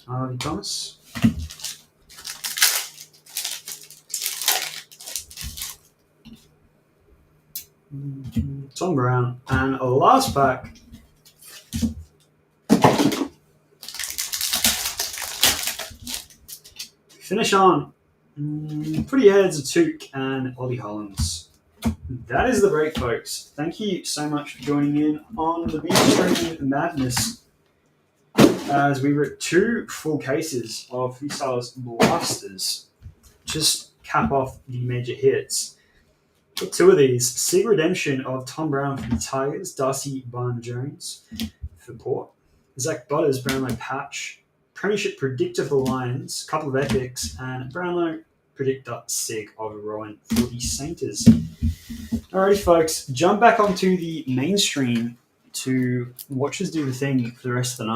Harvey Thomas. Tom Brown. And a last pack. Finish on Footy Heads, Took and Ollie Hollins. That is the break, folks. Thank you so much for joining in on the Mainstream Madness as we were 2 full cases of Freestyles Blasters. Just cap off the major hits. Got 2 of these. Sig Redemption of Tom Brown for the Tigers, Darcy Barnes-Jones for Port, Zach Butters, Brownlow Patch, Premiership Predictor for the Lions, couple of epics, and Brownlow Predictor Sig of Rowan for the Sainters. Alrighty, folks, jump back onto the mainstream to watch us do the thing for the rest of the night.